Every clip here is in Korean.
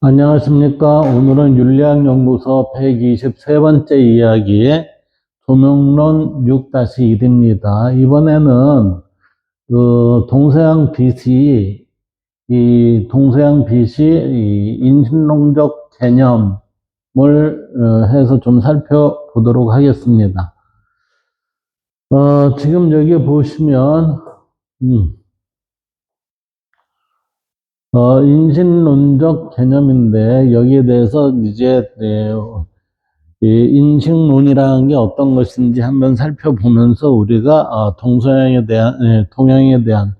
안녕하십니까. 오늘은 윤리학연구소 123번째 이야기, 조명론 6-1입니다. 이번에는 동서양 빛이, 이 인신론적 개념을 해서 좀 살펴보도록 하겠습니다. 지금 여기 보시면, 인신론적 개념인데, 여기에 대해서 이제, 이 인식론이라는 게 어떤 것인지 한번 살펴보면서 우리가 동양에 대한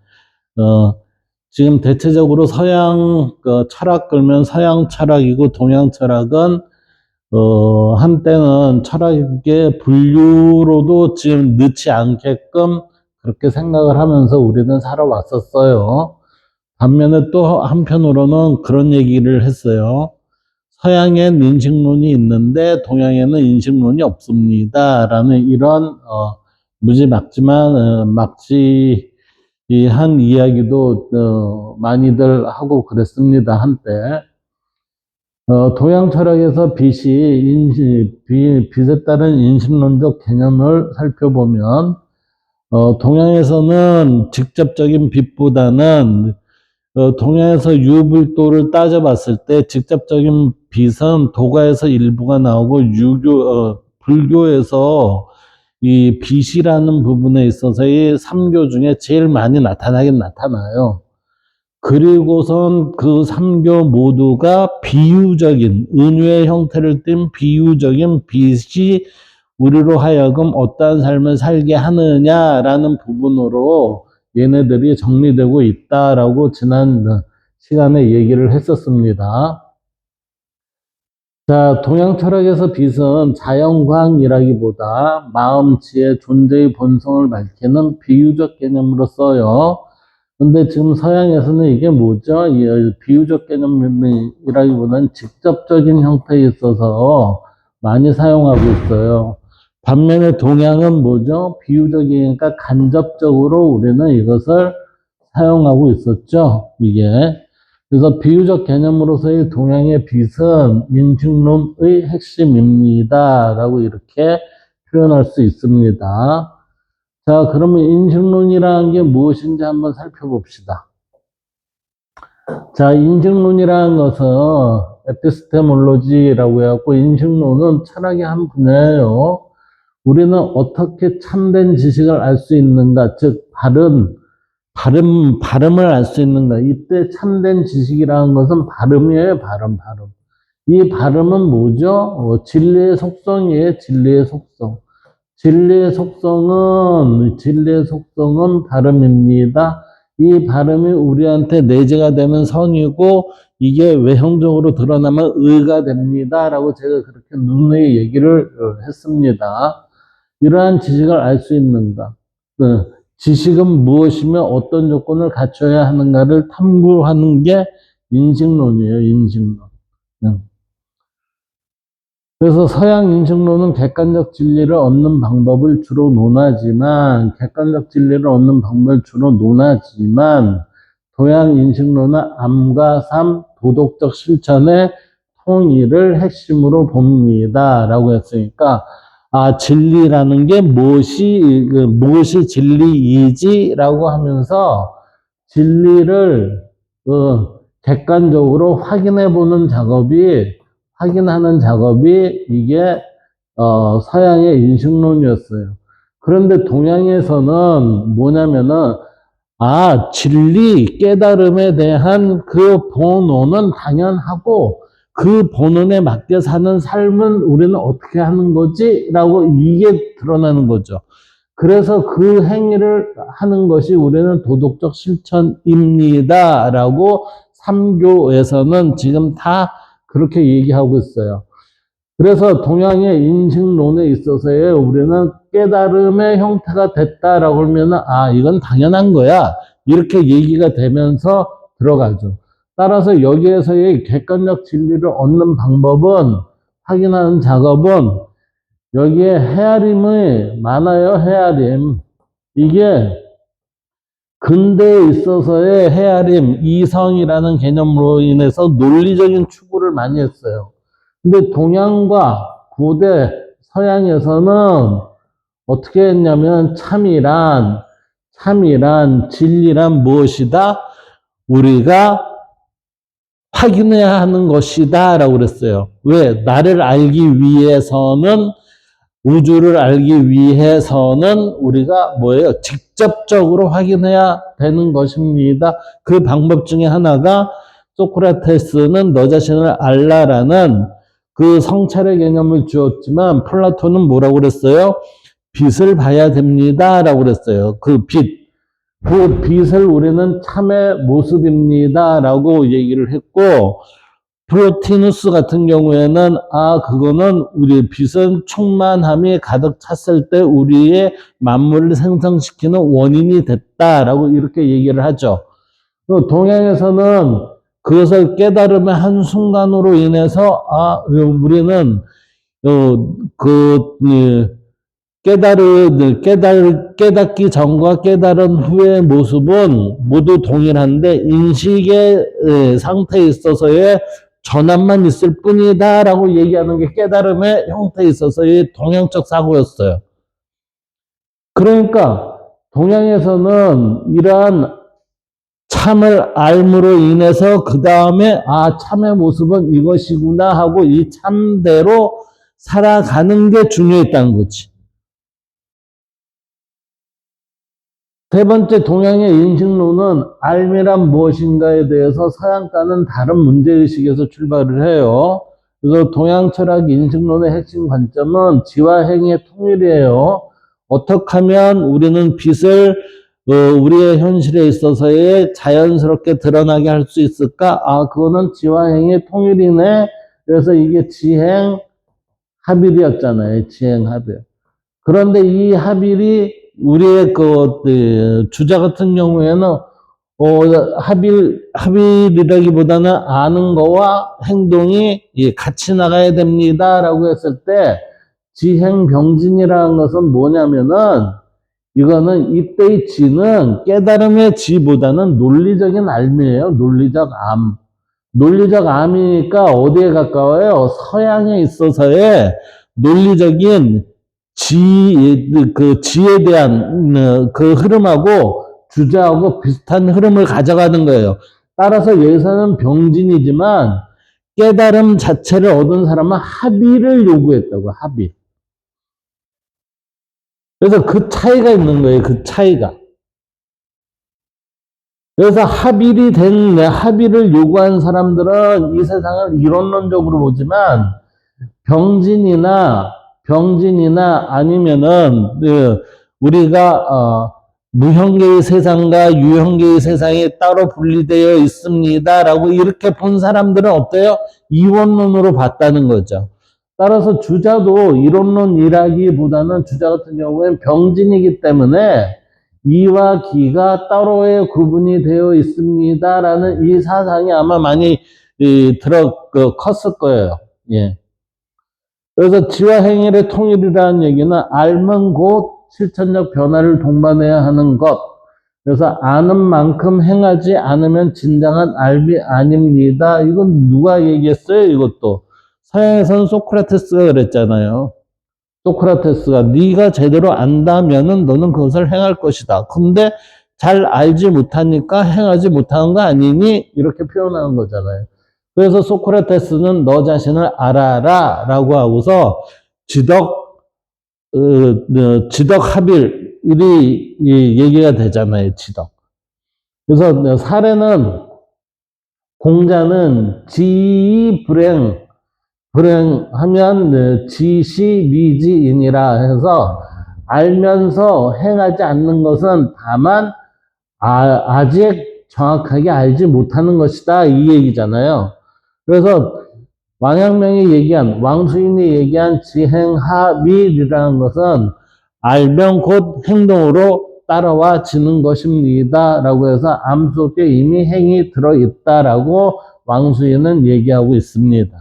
지금 대체적으로 서양 철학 끌면 서양 철학이고 동양 철학은 한때는 철학의 분류로도 지금 넣지 않게끔 그렇게 생각을 하면서 우리는 살아왔었어요. 반면에 또 한편으로는 그런 얘기를 했어요. 서양엔 인식론이 있는데 동양에는 인식론이 없습니다. 라는 이런 무지막지한 이야기도 많이들 하고 그랬습니다. 한때. 동양 철학에서 빛에 따른 인식론적 개념을 살펴보면 동양에서는 직접적인 빛보다는 동양에서 유불도를 따져봤을 때 직접적인 빛은 도가에서 일부가 나오고 불교에서 이 빛이라는 부분에 있어서의 삼교 중에 제일 많이 나타나긴 나타나요. 그리고선 그 삼교 모두가 비유적인 은유의 형태를 띤 비유적인 빛이 우리로 하여금 어떠한 삶을 살게 하느냐라는 부분으로 얘네들이 정리되고 있다라고 지난 시간에 얘기를 했었습니다. 자, 동양 철학에서 빛은 자연광이라기보다 마음, 지혜, 존재의 본성을 밝히는 비유적 개념으로 써요. 근데 지금 서양에서는 이게 뭐죠? 이 비유적 개념이라기보다는 직접적인 형태에 있어서 많이 사용하고 있어요. 반면에 동양은 뭐죠? 비유적이니까 간접적으로 우리는 이것을 사용하고 있었죠. 이게. 그래서 비유적 개념으로서의 동양의 빛은 인식론의 핵심입니다. 라고 이렇게 표현할 수 있습니다. 자, 그러면 인식론이라는 게 무엇인지 한번 살펴봅시다. 자, 인식론이라는 것은 에피스테몰로지라고 해갖고 인식론은 철학의 한 분야예요. 우리는 어떻게 참된 지식을 알 수 있는가, 즉 발음을 알 수 있는가. 이때 참된 지식이라는 것은 발음이에요, 발음. 이 발음은 뭐죠? 진리의 속성이에요, 진리의 속성. 진리의 속성은 발음입니다. 이 발음이 우리한테 내재가 되면 성이고, 이게 외형적으로 드러나면 의가 됩니다. 라고 제가 그렇게 누누이 얘기를 했습니다. 이러한 지식을 알 수 있는가? 지식은 무엇이며 어떤 조건을 갖춰야 하는가를 탐구하는 게 인식론이에요, 인식론. 그래서 서양 인식론은 객관적 진리를 얻는 방법을 주로 논하지만, 동양 인식론은 암과 삶, 도덕적 실천의 통일을 핵심으로 봅니다. 라고 했으니까, 진리라는 게 무엇이 진리이지라고 하면서 진리를 객관적으로 확인하는 작업이 이게 서양의 인식론이었어요. 그런데 동양에서는 뭐냐면은 진리, 깨달음에 대한 그 본원은 당연하고 그 본원에 맞게 사는 삶은 우리는 어떻게 하는 거지? 라고 이게 드러나는 거죠. 그래서 그 행위를 하는 것이 우리는 도덕적 실천입니다. 라고 삼교에서는 지금 다 그렇게 얘기하고 있어요. 그래서 동양의 인식론에 있어서의 우리는 깨달음의 형태가 됐다라고 하면 이건 당연한 거야. 이렇게 얘기가 되면서 들어가죠. 따라서 여기에서의 객관적 진리를 얻는 방법은, 확인하는 작업은 여기에 헤아림이 많아요. 헤아림. 이게 근대에 있어서의 헤아림, 이성이라는 개념으로 인해서 논리적인 추구를 많이 했어요. 근데 동양과 고대 서양에서는 어떻게 했냐면 참이란 진리란 무엇이다? 우리가 확인해야 하는 것이다 라고 그랬어요. 왜? 나를 알기 위해서는, 우주를 알기 위해서는 우리가 뭐예요? 직접적으로 확인해야 되는 것입니다. 그 방법 중에 하나가 소크라테스는 너 자신을 알라라는 그 성찰의 개념을 주었지만 플라톤은 뭐라고 그랬어요? 빛을 봐야 됩니다 라고 그랬어요. 그 빛. 그 빛을 우리는 참의 모습입니다 라고 얘기를 했고, 프로티누스 같은 경우에는 그거는 우리 빛은 충만함이 가득 찼을 때 우리의 만물을 생성시키는 원인이 됐다라고 이렇게 얘기를 하죠. 동양에서는 그것을 깨달음의 한순간으로 인해서 우리는 깨닫기 전과 깨달은 후의 모습은 모두 동일한데 인식의 상태에 있어서의 전환만 있을 뿐이다 라고 얘기하는 게 깨달음의 형태에 있어서의 동양적 사고였어요. 그러니까 동양에서는 이러한 참을 알므로 인해서 그 다음에 참의 모습은 이것이구나 하고 이 참대로 살아가는 게 중요했다는 거지. 세 번째 동양의 인식론은 알미란 무엇인가에 대해서 서양과는 다른 문제의식에서 출발을 해요. 그래서 동양 철학 인식론의 핵심 관점은 지와 행의 통일이에요. 어떻게 하면 우리는 빛을 우리의 현실에 있어서의 자연스럽게 드러나게 할 수 있을까? 그거는 지와 행의 통일이네. 그래서 이게 지행 합일이었잖아요. 지행 합일. 그런데 이 합일이 우리의 주자 같은 경우에는 합일이라기보다는 아는 거와 행동이 같이 나가야 됩니다라고 했을 때 지행병진이라는 것은 뭐냐면은 이거는 이때의 지는 깨달음의 지보다는 논리적인 알미예요. 논리적 암. 논리적 암이니까 어디에 가까워요? 서양에 있어서의 논리적인 지에 대한 그 흐름하고 주자하고 비슷한 흐름을 가져가는 거예요. 따라서 여기서는 병진이지만 깨달음 자체를 얻은 사람은 합의를 요구했다고, 합의. 그래서 그 차이가 있는 거예요, 그 차이가. 그래서 합의를 요구한 사람들은 이 세상을 이론론적으로 보지만 병진이나 아니면은 우리가 무형계의 세상과 유형계의 세상이 따로 분리되어 있습니다라고 이렇게 본 사람들은 어때요? 이원론으로 봤다는 거죠. 따라서 주자도 이론론이라기보다는 주자 같은 경우에는 병진이기 때문에 이와 기가 따로의 구분이 되어 있습니다라는 이 사상이 아마 많이 컸을 거예요. 예. 그래서 지와 행일의 통일이라는 얘기는 알면 곧 실천적 변화를 동반해야 하는 것. 그래서 아는 만큼 행하지 않으면 진정한 알미 아닙니다. 이건 누가 얘기했어요? 이것도. 서양에서는 소크라테스가 그랬잖아요. 소크라테스가 네가 제대로 안다면은 너는 그것을 행할 것이다. 근데 잘 알지 못하니까 행하지 못하는 거 아니니? 이렇게 표현하는 거잖아요. 그래서 소크라테스는 너 자신을 알아라 라고 하고서 지덕 합일이 얘기가 되잖아요. 지덕. 그래서 사례는 공자는 지이 불행하면 지시 미지인이라 해서 알면서 행하지 않는 것은 다만 아직 정확하게 알지 못하는 것이다 이 얘기잖아요. 그래서 왕수인이 얘기한 지행합일이라는 것은 알면 곧 행동으로 따라와지는 것입니다 라고 해서 암 속에 이미 행이 들어있다라고 왕수인은 얘기하고 있습니다.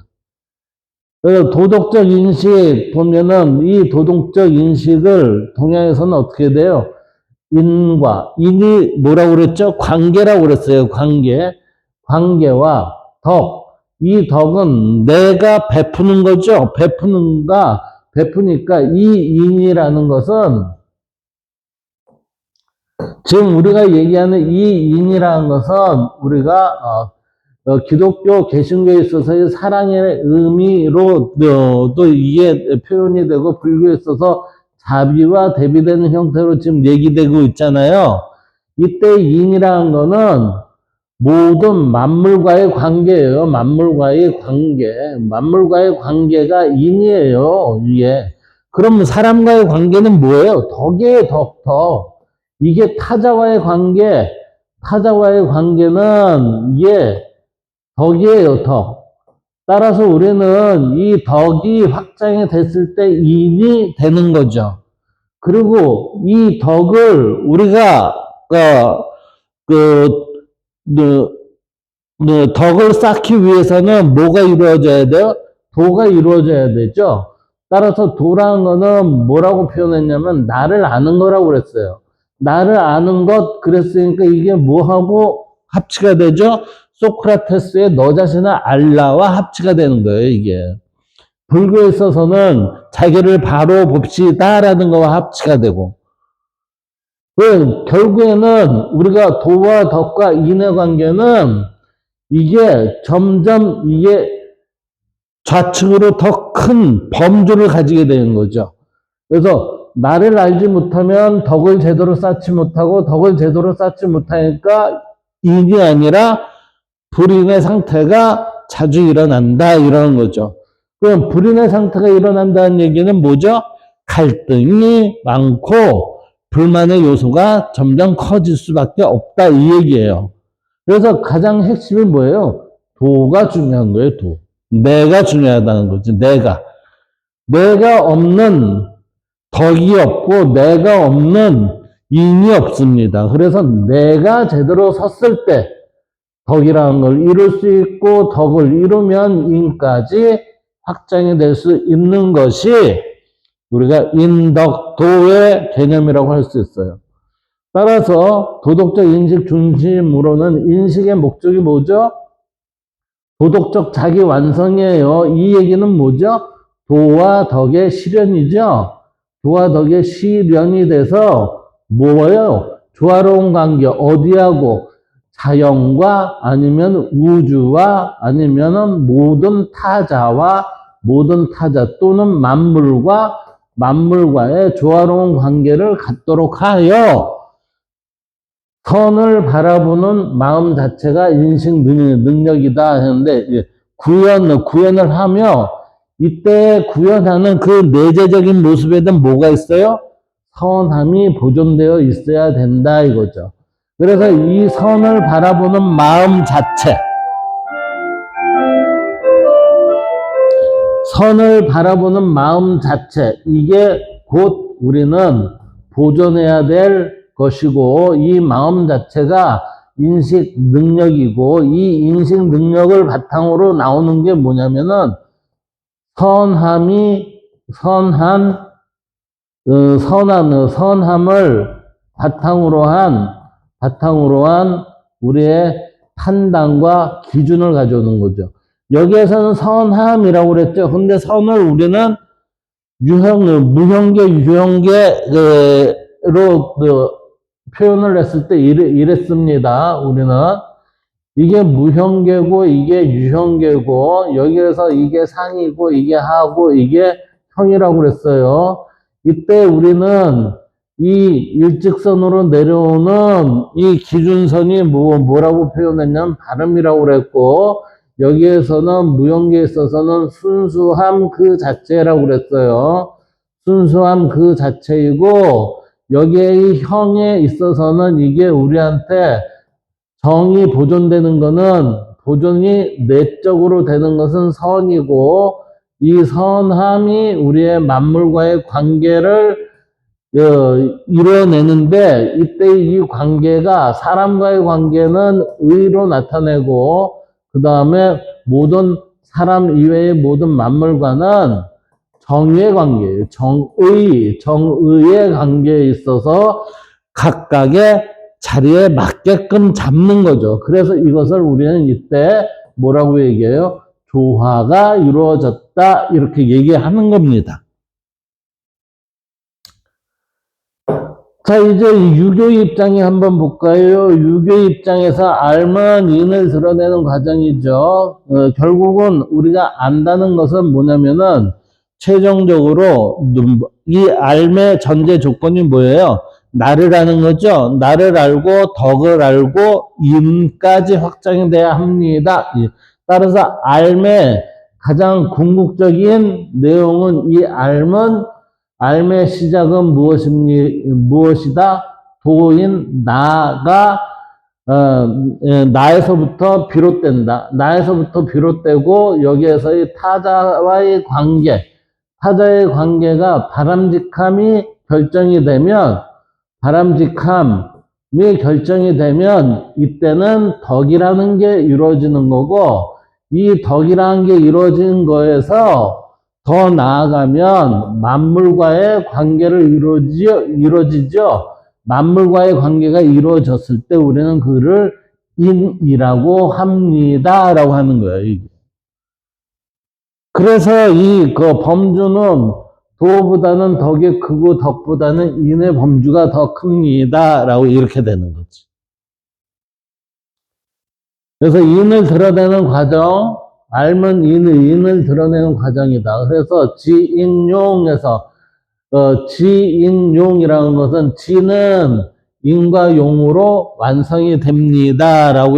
그래서 도덕적 인식 보면은 이 도덕적 인식을 동양에서는 어떻게 돼요? 인과, 인이 뭐라고 그랬죠? 관계라고 그랬어요. 관계와 덕. 이 덕은 내가 베푸는 거죠. 베푸니까 이 인이라는 것은 지금 우리가 얘기하는 이 인이라는 것은 우리가 기독교 개신교에 있어서의 사랑의 의미로 또 이게 표현이 되고, 불교에 있어서 자비와 대비되는 형태로 지금 얘기되고 있잖아요. 이때 인이라는 거는 모든 만물과의 관계예요. 만물과의 관계가 인이에요. 이게. 그럼 사람과의 관계는 뭐예요? 덕이에요. 덕. 이게 타자와의 관계는 이게 덕이에요. 덕. 따라서 우리는 이 덕이 확장이 됐을 때 인이 되는 거죠. 그리고 이 덕을 우리가 덕을 쌓기 위해서는 뭐가 이루어져야 돼요? 도가 이루어져야 되죠. 따라서 도라는 거는 뭐라고 표현했냐면 나를 아는 거라고 그랬어요. 나를 아는 것 그랬으니까 이게 뭐하고 합치가 되죠? 소크라테스의 너 자신을 알라와 합치가 되는 거예요, 이게. 불교에 있어서는 자기를 바로 봅시다라는 거와 합치가 되고, 결국에는 우리가 도와 덕과 인의 관계는 이게 점점 이게 좌측으로 더 큰 범주를 가지게 되는 거죠. 그래서 나를 알지 못하면 덕을 제대로 쌓지 못하고, 덕을 제대로 쌓지 못하니까 인이 아니라 불인의 상태가 자주 일어난다, 이러는 거죠. 그럼 불인의 상태가 일어난다는 얘기는 뭐죠? 갈등이 많고 불만의 요소가 점점 커질 수밖에 없다, 이 얘기예요. 그래서 가장 핵심이 뭐예요? 도가 중요한 거예요, 도. 내가 중요하다는 거지, 내가. 내가 없는 덕이 없고, 내가 없는 인이 없습니다. 그래서 내가 제대로 섰을 때 덕이라는 걸 이룰 수 있고, 덕을 이루면 인까지 확장이 될 수 있는 것이 우리가 인덕도의 개념이라고 할 수 있어요. 따라서 도덕적 인식 중심으로는 인식의 목적이 뭐죠? 도덕적 자기 완성이에요. 이 얘기는 뭐죠? 도와 덕의 실현이죠. 도와 덕의 실현이 돼서 뭐예요? 조화로운 관계, 어디하고? 자연과 아니면 우주와 아니면 모든 타자 또는 만물과의 조화로운 관계를 갖도록 하여 선을 바라보는 마음 자체가 인식 능력이다 하는데, 구현을 하며, 이때 구현하는 그 내재적인 모습에는 뭐가 있어요? 선함이 보존되어 있어야 된다, 이거죠. 그래서 이 선을 바라보는 마음 자체, 이게 곧 우리는 보존해야 될 것이고, 이 마음 자체가 인식 능력이고, 이 인식 능력을 바탕으로 나오는 게 뭐냐면은 선함을 바탕으로 한 우리의 판단과 기준을 가져오는 거죠. 여기에서는 선함이라고 그랬죠. 근데 선을 우리는 무형계, 유형계로 표현을 했을 때 이랬습니다. 우리는 이게 무형계고 이게 유형계고, 여기에서 이게 상이고 이게 하고 이게 형이라고 그랬어요. 이때 우리는 이 일직선으로 내려오는 이 기준선이 뭐라고 표현했냐면 발음이라고 그랬고, 여기에서는 무형계에 있어서는 순수함 그 자체라고 그랬어요. 순수함 그 자체이고, 여기에 형에 있어서는 이게 우리한테 정이 보존되는 거는, 보존이 내적으로 되는 것은 선이고, 이 선함이 우리의 만물과의 관계를 이뤄내는데, 이때 이 관계가, 사람과의 관계는 의로 나타내고, 그 다음에 모든 사람 이외의 모든 만물과는 정의의 관계예요. 정의의 관계에 있어서 각각의 자리에 맞게끔 잡는 거죠. 그래서 이것을 우리는 이때 뭐라고 얘기해요? 조화가 이루어졌다 이렇게 얘기하는 겁니다. 자, 이제 유교 입장에 한번 볼까요? 유교 입장에서 알면 인을 드러내는 과정이죠. 결국은 우리가 안다는 것은 뭐냐면은 최종적으로 이 알의 전제 조건이 뭐예요? 나를 아는 거죠. 나를 알고 덕을 알고 인까지 확장이 돼야 합니다. 따라서 알의 가장 궁극적인 내용은 이 알의 시작은 무엇이다? 도인 나가 나에서부터 비롯된다. 나에서부터 비롯되고 여기에서의 타자의 관계가 바람직함이 결정이 되면 이때는 덕이라는 게 이루어지는 거고 이 덕이라는 게 이루어진 거에서 더 나아가면 만물과의 관계를 이루어지죠. 만물과의 관계가 이루어졌을 때 우리는 그를 인이라고 합니다라고 하는 거예요. 이게. 그래서 그 범주는 도보다는 덕이 크고 덕보다는 인의 범주가 더 큽니다라고 이렇게 되는 거지. 그래서 인을 드러내는 과정, 알면 인을 드러내는 과정이다. 그래서 지인용에서 지인용이라는 것은 지는 인과 용으로 완성이 됩니다라고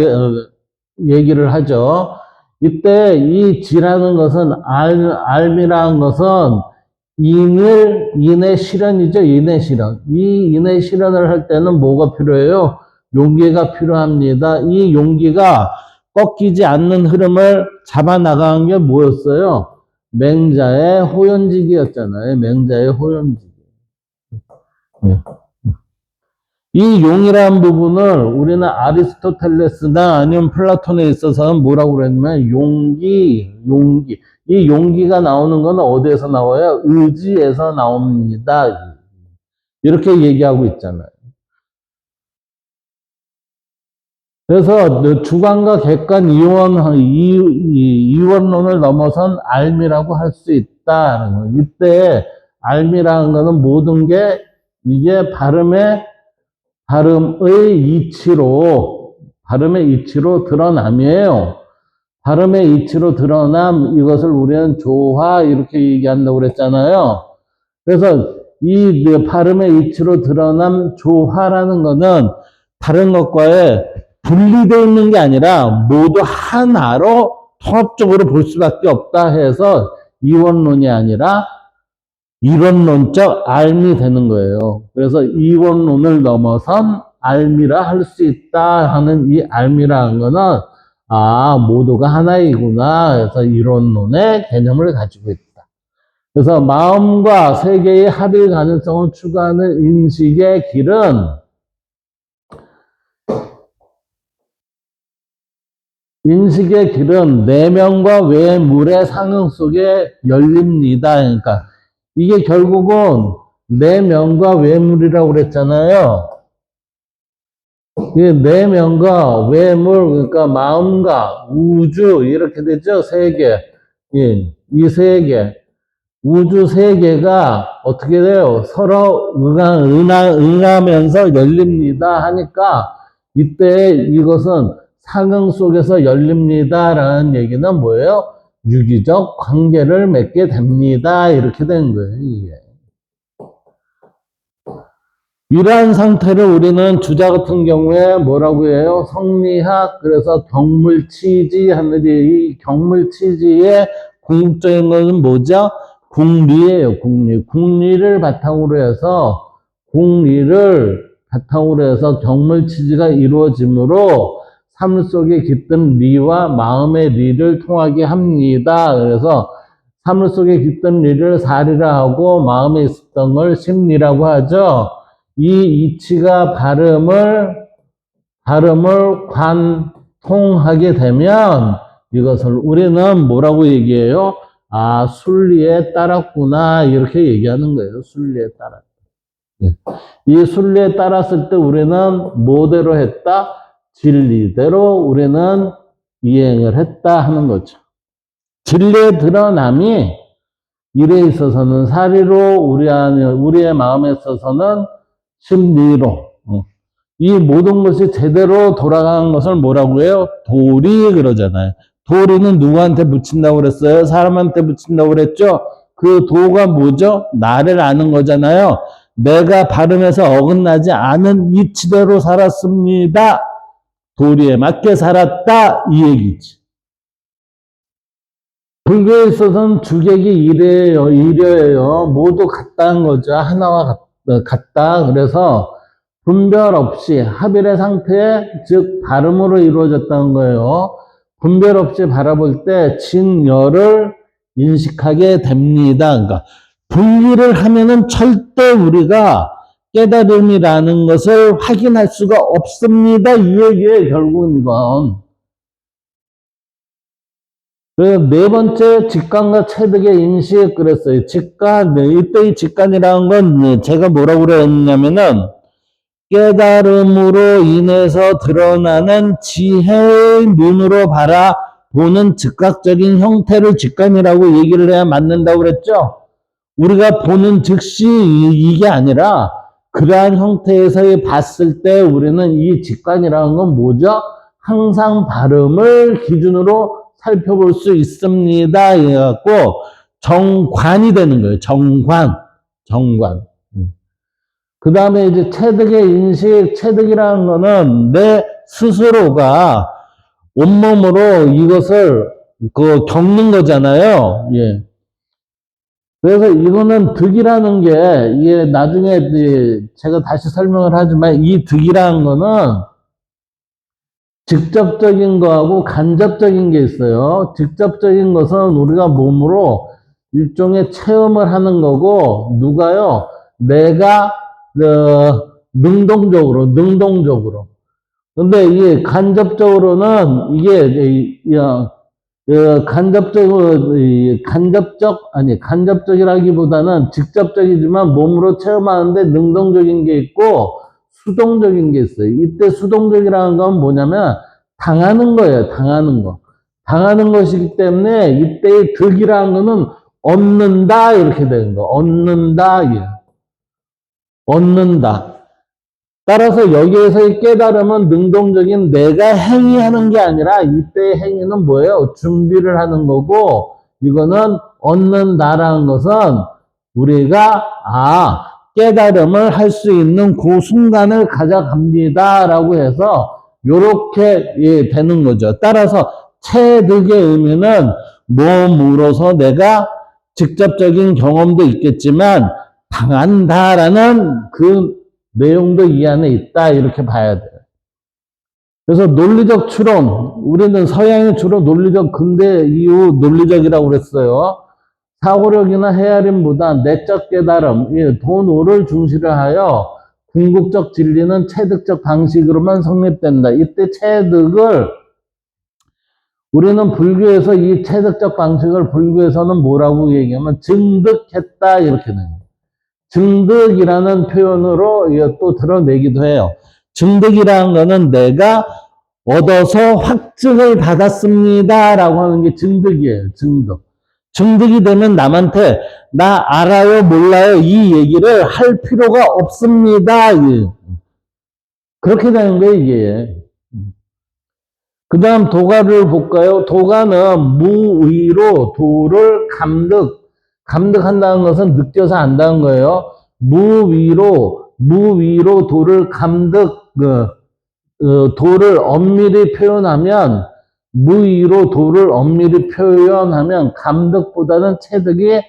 얘기를 하죠. 이때 이 지라는 것은 알미라는 것은 인의 실현이죠. 인의 실현. 이 인의 실현을 할 때는 뭐가 필요해요? 용기가 필요합니다. 이 용기가 꺾이지 않는 흐름을 잡아나가는 게 뭐였어요? 맹자의 호연지기였잖아요. 맹자의 호연지기. 네. 이 용이라는 부분을 우리는 아리스토텔레스나 아니면 플라톤에 있어서는 뭐라고 그랬냐면 용기. 이 용기가 나오는 건 어디에서 나와요? 의지에서 나옵니다. 이렇게 얘기하고 있잖아요. 그래서 주관과 객관 이원론을 넘어선 알미라고 할 수 있다는 거예요. 이때 알미라는 것은 모든 게 이게 발음의 이치로 드러남이에요. 발음의 이치로 드러남, 이것을 우리는 조화, 이렇게 얘기한다고 그랬잖아요. 그래서 이 발음의 이치로 드러남 조화라는 것은 다른 것과의 분리되어 있는 게 아니라 모두 하나로 통합적으로 볼 수밖에 없다 해서 이원론이 아니라 이론론적 알미 되는 거예요. 그래서 이원론을 넘어선 알미라 할 수 있다 하는 이 알미라는 거는 모두가 하나이구나 해서 이론론의 개념을 가지고 있다. 그래서 마음과 세계의 합일 가능성을 추구하는 인식의 길은 내면과 외물의 상응 속에 열립니다. 그러니까 이게 결국은 내면과 외물이라고 그랬잖아요. 내면과 외물, 그러니까 마음과 우주 이렇게 되죠. 세계. 이 세계. 우주 세계가 어떻게 돼요? 서로 응하면서 열립니다 하니까 이때 이것은 상응 속에서 열립니다라는 얘기는 뭐예요? 유기적 관계를 맺게 됩니다. 이렇게 되는 거예요. 이게. 이러한 상태를 우리는 주자 같은 경우에 뭐라고 해요? 성리학, 그래서 경물치지 하는데 이 경물치지의 궁극적인 것은 뭐죠? 궁리예요, 궁리. 궁리를 바탕으로 해서 경물치지가 이루어지므로 삶 속에 깃든 리와 마음의 리를 통하게 합니다. 그래서 삶 속에 깃든 리를 사리라 하고 마음에 있었던 걸 심리라고 하죠. 이 이치가 발음을 관통하게 되면 이것을 우리는 뭐라고 얘기해요? 순리에 따랐구나 이렇게 얘기하는 거예요. 순리에 따랐다. 예. 이 순리에 따랐을 때 우리는 뭐대로 했다? 진리대로 우리는 이행을 했다 하는 거죠. 진리의 드러남이 일에 있어서는 사리로, 우리의 마음에 있어서는 심리로, 이 모든 것이 제대로 돌아가는 것을 뭐라고 해요? 도리 그러잖아요. 도리는 누구한테 붙인다고 그랬어요? 사람한테 붙인다고 그랬죠? 그 도가 뭐죠? 나를 아는 거잖아요. 내가 발음해서 어긋나지 않은 이치대로 살았습니다. 도리에 맞게 살았다. 이 얘기지. 불교에 있어서는 주객이 일여예요. 모두 같다는 거죠. 하나와 같다. 그래서 분별 없이 합일의 상태에, 즉 발음으로 이루어졌다는 거예요. 분별 없이 바라볼 때 진여를 인식하게 됩니다. 그러니까 분리를 하면은 절대 우리가 깨달음이라는 것을 확인할 수가 없습니다. 이 얘기예요. 결국은 이건. 네 번째 직관과 체득의 인식 그랬어요. 직관, 이때 이 직관이라는 건 제가 뭐라고 그랬냐면은 깨달음으로 인해서 드러나는 지혜의 눈으로 바라보는 즉각적인 형태를 직관이라고 얘기를 해야 맞는다고 그랬죠. 우리가 보는 즉시 이게 아니라 그러한 형태에서 봤을 때 우리는 이 직관이라는 건 뭐죠? 항상 발음을 기준으로 살펴볼 수 있습니다. 해갖고 정관이 되는 거예요. 정관. 그 다음에 이제 체득의 인식, 체득이라는 거는 내 스스로가 온몸으로 이것을 겪는 거잖아요. 예. 그래서 이거는 득이라는 게, 이게 나중에 제가 다시 설명을 하지만 이 득이라는 거는 직접적인 거하고 간접적인 게 있어요. 직접적인 것은 우리가 몸으로 일종의 체험을 하는 거고, 누가요? 내가 능동적으로. 근데 이게 간접적으로는 이게 간접적이라기보다는 직접적이지만 몸으로 체험하는데 능동적인 게 있고 수동적인 게 있어요. 이때 수동적이라는 건 뭐냐면 당하는 거예요. 당하는 것이기 때문에 이때의 득이라는 거는 얻는다 이렇게 되는 거. 얻는다. 따라서 여기에서의 깨달음은 능동적인 내가 행위하는 게 아니라 이때의 행위는 뭐예요? 준비를 하는 거고 이거는 얻는다라는 것은 우리가 깨달음을 할 수 있는 그 순간을 가져갑니다 라고 해서 요렇게 되는 거죠. 따라서 체득의 의미는 몸으로서 내가 직접적인 경험도 있겠지만 당한다라는 그 내용도 이 안에 있다 이렇게 봐야 돼요. 그래서 논리적 추론, 우리는 서양이 주로 논리적 근대 이후 논리적이라고 그랬어요. 사고력이나 헤아림보다 내적 깨달음, 도노를 중시를 하여 궁극적 진리는 체득적 방식으로만 성립된다. 이때 체득을 우리는 불교에서 이 체득적 방식을 불교에서는 뭐라고 얘기하면 증득했다 이렇게 됩니다. 증득이라는 표현으로 또 드러내기도 해요. 증득이라는 거는 내가 얻어서 확증을 받았습니다 라고 하는 게 증득이에요. 증득이 되면 남한테 나 알아요 몰라요 이 얘기를 할 필요가 없습니다. 그렇게 되는 거예요 이게. 그 다음 도가를 볼까요? 도가는 무의로 도를 감득한다는 것은 느껴서 안다는 거예요. 무위로 도를 도를 엄밀히 표현하면 무위로 도를 엄밀히 표현하면 감득보다는 체득이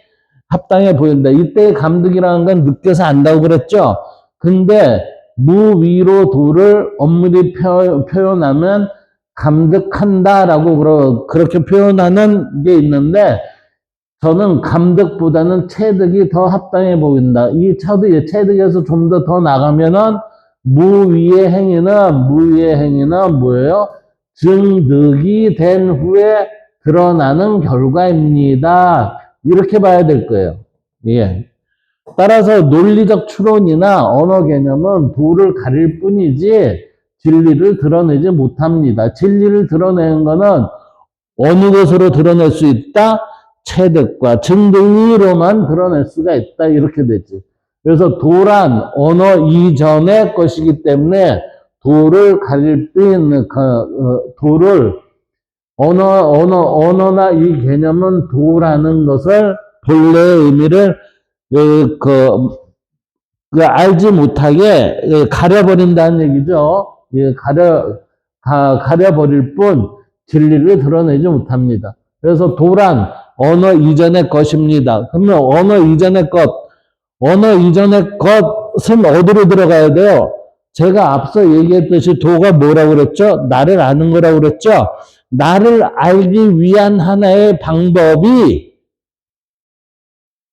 합당해 보인다. 이때 감득이라는 건 느껴서 안다고 그랬죠. 근데 무위로 도를 엄밀히 표현하면 감득한다라고 그렇게 표현하는 게 있는데 저는 감득보다는 체득이 더 합당해 보인다. 이 체득에서 좀 더 나가면은 무위의 행위는 뭐예요? 증득이 된 후에 드러나는 결과입니다. 이렇게 봐야 될 거예요. 예. 따라서 논리적 추론이나 언어 개념은 도를 가릴 뿐이지 진리를 드러내지 못합니다. 진리를 드러내는 것은 어느 것으로 드러낼 수 있다? 체득과 증등으로만 드러낼 수가 있다. 이렇게 되지. 그래서 도란 언어 이전의 것이기 때문에 도를 가릴 빈, 도를 언어나 이 개념은 도라는 것을 본래의 의미를 알지 못하게 가려버린다는 얘기죠. 가려버릴 뿐 진리를 드러내지 못합니다. 그래서 도란 언어 이전의 것입니다. 그러면 언어 이전의 것은 어디로 들어가야 돼요? 제가 앞서 얘기했듯이 도가 뭐라고 그랬죠? 나를 아는 거라고 그랬죠? 나를 알기 위한 하나의 방법이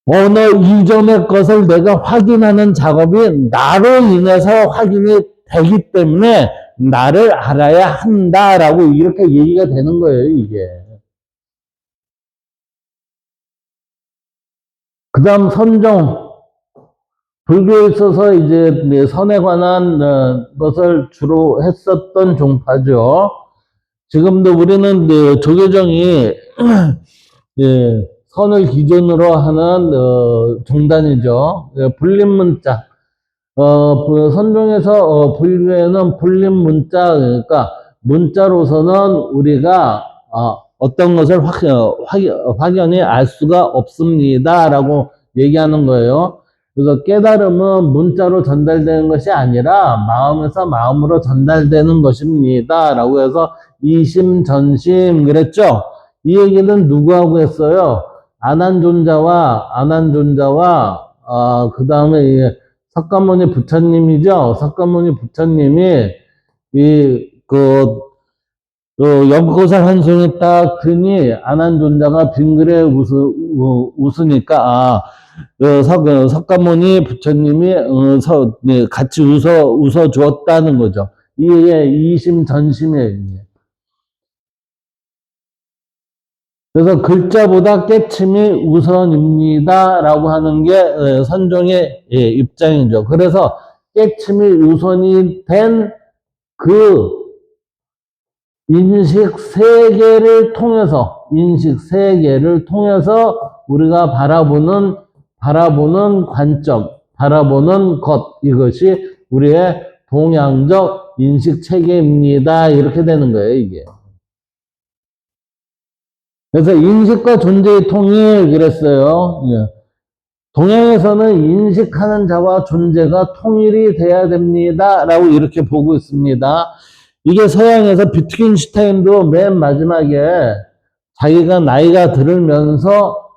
언어 이전의 것을 내가 확인하는 작업이 나로 인해서 확인이 되기 때문에 나를 알아야 한다라고 이렇게 얘기가 되는 거예요, 이게. 그 다음 선종. 불교에 있어서 이제 선에 관한 것을 주로 했었던 종파죠. 지금도 우리는 조계종이 선을 기준으로 하는 종단이죠. 불림문자. 선종에서 불교에는 불림문자, 그러니까 문자로서는 우리가 어떤 것을 확연히 알 수가 없습니다라고 얘기하는 거예요. 그래서 깨달음은 문자로 전달되는 것이 아니라 마음에서 마음으로 전달되는 것입니다. 라고 해서 이심 전심 그랬죠. 이 얘기는 누구하고 했어요? 안한존자와 그 다음에 석가모니 부처님이죠. 석가모니 부처님이 연고살 한 손에 딱 드니 안한존자가 빙그레 웃으니까 석가모니 부처님이 같이 웃어 주었다는 거죠. 이게 이심전심이에요. 그래서 글자보다 깨침이 우선입니다라고 하는 게 선종의 입장이죠. 그래서 깨침이 우선이 된 그 인식 세계를 통해서 우리가 바라보는 관점, 바라보는 것, 이것이 우리의 동양적 인식 체계입니다. 이렇게 되는 거예요, 이게. 그래서 인식과 존재의 통일 그랬어요. 동양에서는 인식하는 자와 존재가 통일이 돼야 됩니다. 라고 이렇게 보고 있습니다. 이게 서양에서 비트겐슈타인도 맨 마지막에 자기가 나이가 들으면서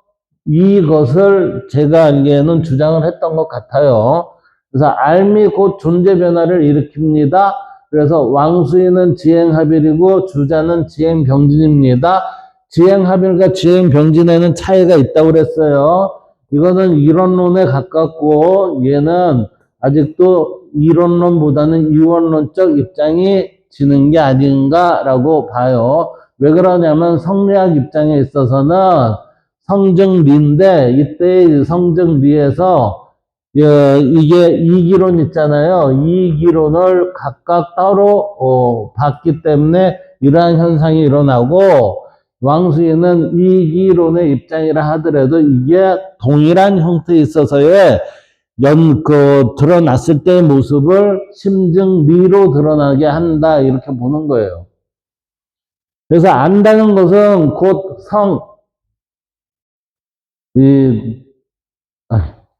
이것을 제가 알기에는 주장을 했던 것 같아요. 그래서 알미 곧 존재 변화를 일으킵니다. 그래서 왕수인은 지행합일이고 주자는 지행병진입니다. 지행합일과 지행병진에는 차이가 있다고 그랬어요. 이거는 이론론에 가깝고 얘는 아직도 이론론보다는 이원론적 입장이 지는 게 아닌가라고 봐요. 왜 그러냐면 성리학 입장에 있어서는 성정리인데 이때 성정리에서 이게 이기론 있잖아요. 이기론을 각각 따로 봤기 때문에 이러한 현상이 일어나고 왕수인은 이기론의 입장이라 하더라도 이게 동일한 형태에 있어서의 드러났을 때의 모습을 심증리로 드러나게 한다. 이렇게 보는 거예요. 그래서 안다는 것은 곧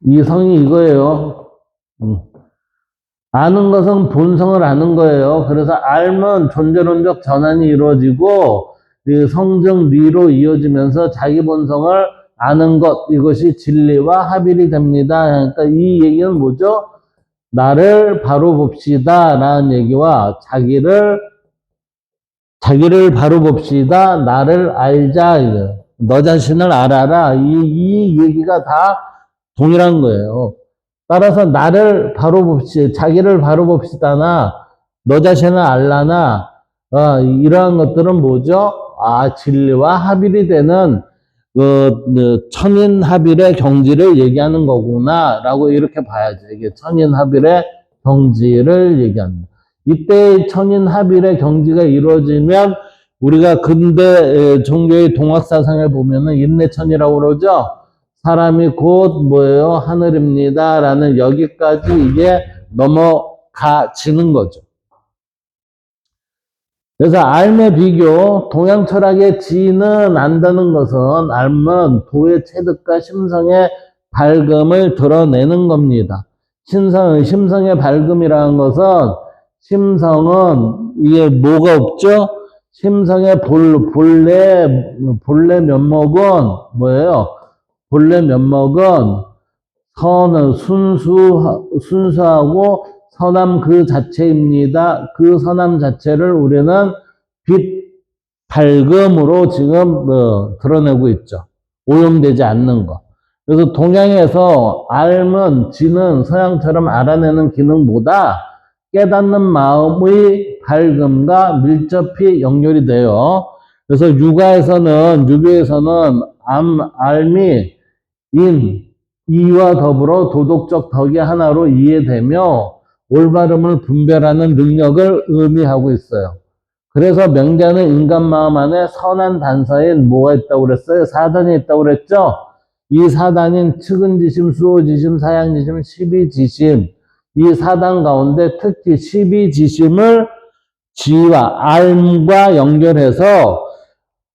이 성이 이거예요. 아는 것은 본성을 아는 거예요. 그래서 알면 존재론적 전환이 이루어지고 성정리로 이어지면서 자기 본성을 아는 것, 이것이 진리와 합일이 됩니다. 그러니까 이 얘기는 뭐죠? 나를 바로 봅시다 라는 얘기와 자기를 바로 봅시다, 나를 알자, 너 자신을 알아라, 이 얘기가 다 동일한 거예요. 따라서 나를 바로 봅시다, 자기를 바로 봅시다나 너 자신을 알라나 이러한 것들은 뭐죠? 진리와 합일이 되는 천인합일의 경지를 얘기하는 거구나라고 이렇게 봐야죠. 이게 천인합일의 경지를 얘기합니다. 이때 천인합일의 경지가 이루어지면 우리가 근대 종교의 동학사상을 보면은 인내천이라고 그러죠. 사람이 곧 뭐예요? 하늘입니다. 라는 여기까지 이게 넘어가지는 거죠. 그래서 알매 비교, 동양 철학의 지는 안다는 것은 알면 도의 체득과 심성의 밝음을 드러내는 겁니다. 심성의 밝음이라는 것은 심성은 이게 뭐가 없죠? 심성의 본래 면목은 뭐예요? 본래 면목은 순수하고 선함 그 자체입니다. 그 선함 자체를 우리는 빛, 밝음으로 지금 드러내고 있죠. 오염되지 않는 거. 그래서 동양에서 알은, 지는 서양처럼 알아내는 기능보다 깨닫는 마음의 밝음과 밀접히 연결이 돼요. 그래서 유교에서는 알미, 이와 더불어 도덕적 덕의 하나로 이해되며 올바름을 분별하는 능력을 의미하고 있어요. 그래서 명자는 인간 마음 안에 선한 단서인 뭐가 있다고 그랬어요? 사단이 있다고 그랬죠? 이 사단인 측은지심, 수호지심, 사양지심, 십이지심, 이 사단 가운데 특히 십이지심을 지와 알과 연결해서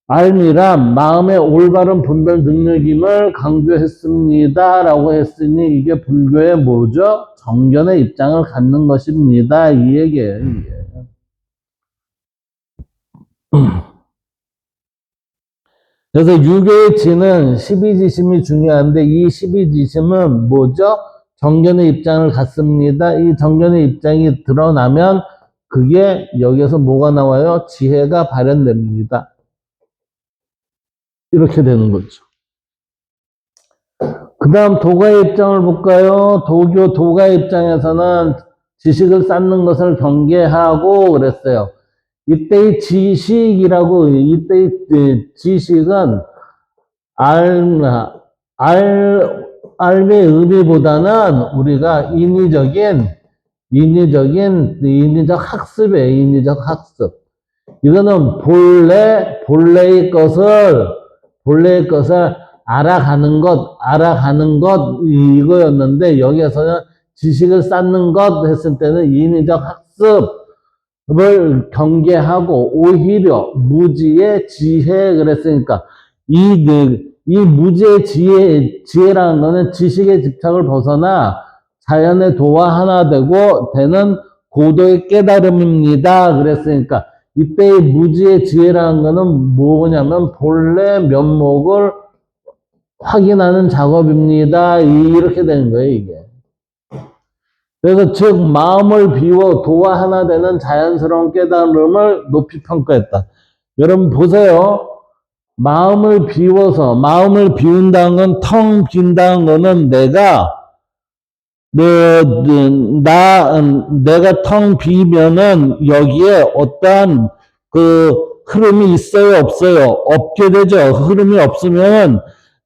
알미란 마음의 올바른 분별 능력임을 강조했습니다. 라고 했으니 이게 불교의 뭐죠? 정견의 입장을 갖는 것입니다. 이 얘기예요. 이게. 그래서 유교의 지는 십이지심이 중요한데 이 십이지심은 뭐죠? 정견의 입장을 갖습니다. 이 정견의 입장이 드러나면 그게 여기서 뭐가 나와요? 지혜가 발현됩니다. 이렇게 되는 거죠. 그 다음 도가의 입장을 볼까요? 도가의 입장에서는 지식을 쌓는 것을 경계하고 그랬어요. 이때의 이때의 지식은 알의 의미보다는 우리가 인위적 학습이에요. 인위적 학습. 이거는 본래의 것을 알아가는 것, 이거였는데, 여기에서는 지식을 쌓는 것 했을 때는 인위적 학습을 경계하고, 오히려 무지의 지혜, 그랬으니까, 이 무지의 지혜라는 거는 지식의 집착을 벗어나 자연의 도와 하나 되는 고도의 깨달음입니다. 그랬으니까, 이때의 무지의 지혜라는 거는 뭐냐면 본래 면목을 확인하는 작업입니다. 이렇게 되는 거예요, 이게. 그래서 즉 마음을 비워 도와 하나 되는 자연스러운 깨달음을 높이 평가했다. 여러분 보세요. 마음을 비운다는 건 텅 빈다는 거는 내가 텅 비면은 여기에 어떠한 흐름이 있어요, 없어요? 없게 되죠. 흐름이 없으면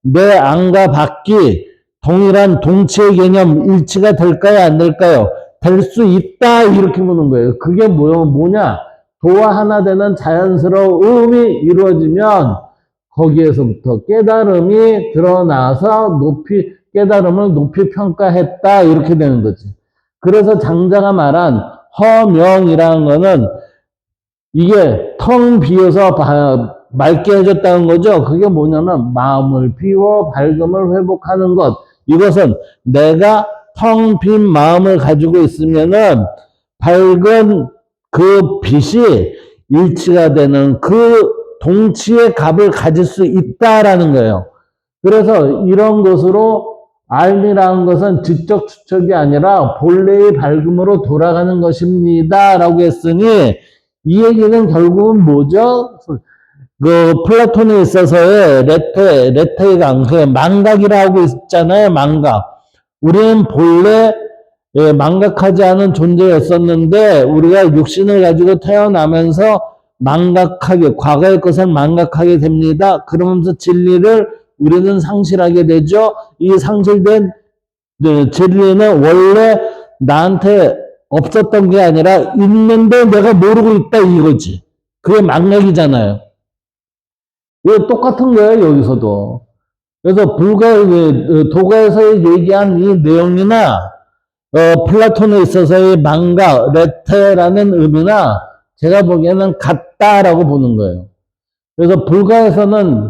내 안과 밖이 동일한 동치의 개념 일치가 될까요, 안 될까요? 될 수 있다, 이렇게 보는 거예요. 그게 뭐냐? 도와 하나 되는 자연스러움이 이루어지면 거기에서부터 깨달음이 드러나서 깨달음을 높이 평가했다, 이렇게 되는 거지. 그래서 장자가 말한 허명이라는 거는 이게 텅 비어서 맑게 해줬다는 거죠. 그게 뭐냐면 마음을 비워 밝음을 회복하는 것. 이것은 내가 텅 빈 마음을 가지고 있으면은 밝은 그 빛이 일치가 되는 그 동치의 값을 가질 수 있다라는 거예요. 그래서 이런 것으로 알미라는 것은 지적 추측이 아니라 본래의 밝음으로 돌아가는 것입니다. 라고 했으니 이 얘기는 결국은 뭐죠? 플라톤에 있어서의 레테강, 망각이라고 있잖아요, 망각. 우리는 본래 망각하지 않은 존재였었는데, 우리가 육신을 가지고 태어나면서 과거의 것을 망각하게 됩니다. 그러면서 진리를 우리는 상실하게 되죠. 이 상실된 진리는 원래 나한테 없었던 게 아니라 있는데 내가 모르고 있다 이거지. 그게 망각이잖아요. 이거 똑같은 거예요, 여기서도. 그래서 도가에서 얘기한 이 내용이나 플라톤에 있어서의 망각, 레테라는 의미나 제가 보기에는 같다라고 보는 거예요. 그래서 불가에서는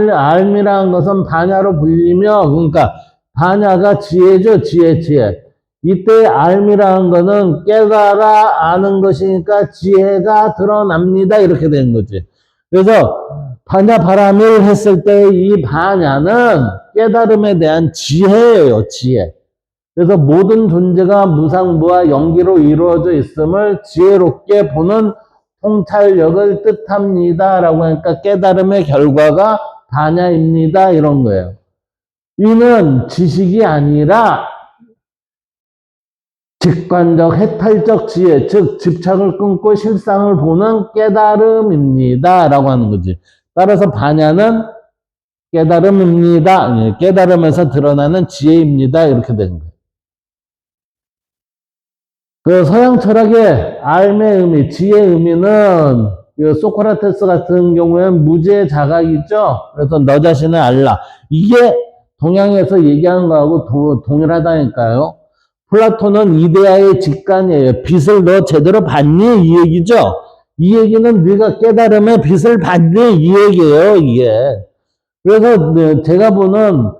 알미라는 것은 반야로 불리며, 그러니까 반야가 지혜죠, 지혜. 이때 알미라는 것은 깨달아 아는 것이니까 지혜가 드러납니다. 이렇게 되는 거지. 그래서 반야 바람을 했을 때 이 반야는 깨달음에 대한 지혜예요, 지혜. 그래서 모든 존재가 무상무와 영기로 이루어져 있음을 지혜롭게 보는 통찰력을 뜻합니다. 라고 하니까 깨달음의 결과가 반야입니다. 이런 거예요. 이는 지식이 아니라 직관적, 해탈적 지혜, 즉 집착을 끊고 실상을 보는 깨달음입니다. 라고 하는 거지. 따라서 반야는 깨달음입니다. 깨달음에서 드러나는 지혜입니다. 이렇게 되는 거예요. 그 서양 철학의 알의 의미, 지혜의 의미는 그 소크라테스 같은 경우에는 무지의 자각이죠. 그래서 너 자신을 알라. 이게 동양에서 얘기하는 거하고 동일하다니까요. 플라톤은 이데아의 직관이에요. 빛을 너 제대로 봤니? 이 얘기죠. 이 얘기는 네가 깨달음의 빛을 봤니? 이 얘기예요. 이게. 그래서 제가 보는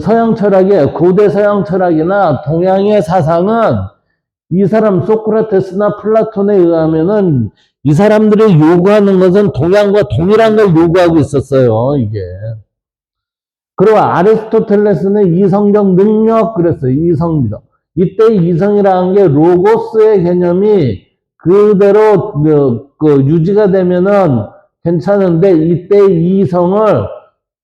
서양 철학의 고대 서양 철학이나 동양의 사상은 이 사람 소크라테스나 플라톤에 의하면은 이 사람들이 요구하는 것은 동양과 동일한 걸 요구하고 있었어요, 이게. 그리고 아리스토텔레스는 이성적 능력 그랬어요, 이성적. 이때 이성이라는 게 로고스의 개념이 그대로 유지가 되면은 괜찮은데 이때 이성을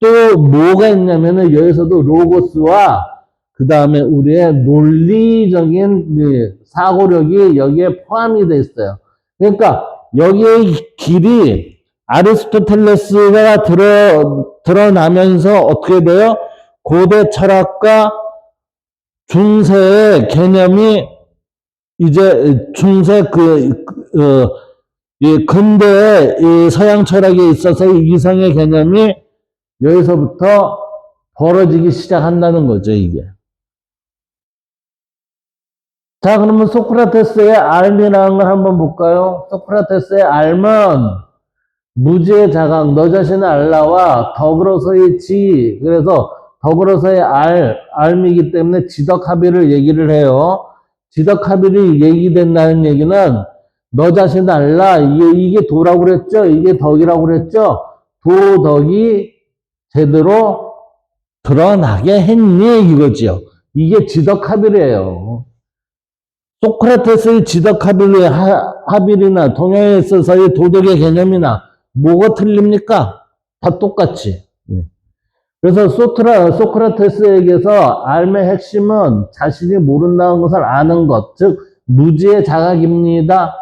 또 뭐가 있냐면은 여기서도 로고스와 그 다음에 우리의 논리적인 사고력이 여기에 포함이 되어 있어요. 그러니까 여기의 길이 아리스토텔레스가 드러나면서 어떻게 돼요? 고대 철학과 중세의 개념이 이제 중세 근대의 이 서양 철학에 있어서 이성의 개념이 여기서부터 벌어지기 시작한다는 거죠, 이게. 자, 그러면 소크라테스의 알미라는 걸 한번 볼까요? 소크라테스의 알은 무지의 자각, 너 자신을 알라와 덕으로서의 지, 그래서 덕으로서의 알미이기 때문에 지덕합의를 얘기를 해요. 지덕합의를 얘기된다는 얘기는 너 자신을 알라, 이게 도라고 그랬죠? 이게 덕이라고 그랬죠? 도덕이 제대로 드러나게 했니? 이거지요. 이게 지덕합의래요. 소크라테스의 지덕합의나 동양에 있어서의 도덕의 개념이나 뭐가 틀립니까? 다 똑같이. 그래서 소크라테스에게서 알의 핵심은 자신이 모른다는 것을 아는 것, 즉 무지의 자각입니다.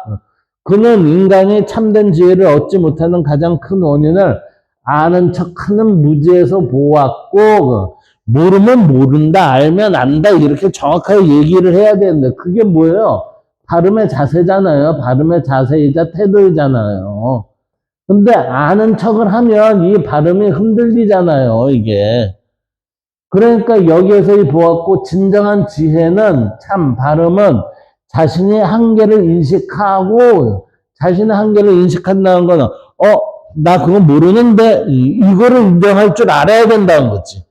그는 인간이 참된 지혜를 얻지 못하는 가장 큰 원인을 아는 척하는 무지에서 보았고 모르면 모른다, 알면 안다 이렇게 정확하게 얘기를 해야 되는데 그게 뭐예요? 발음의 자세잖아요. 발음의 자세이자 태도이잖아요. 근데 아는 척을 하면 이 발음이 흔들리잖아요, 이게. 그러니까 여기에서 보았고 진정한 지혜는 참 발음은 자신의 한계를 인식하고 자신의 한계를 인식한다는 거는 나 그거 모르는데 이거를 인정할 줄 알아야 된다는 거지.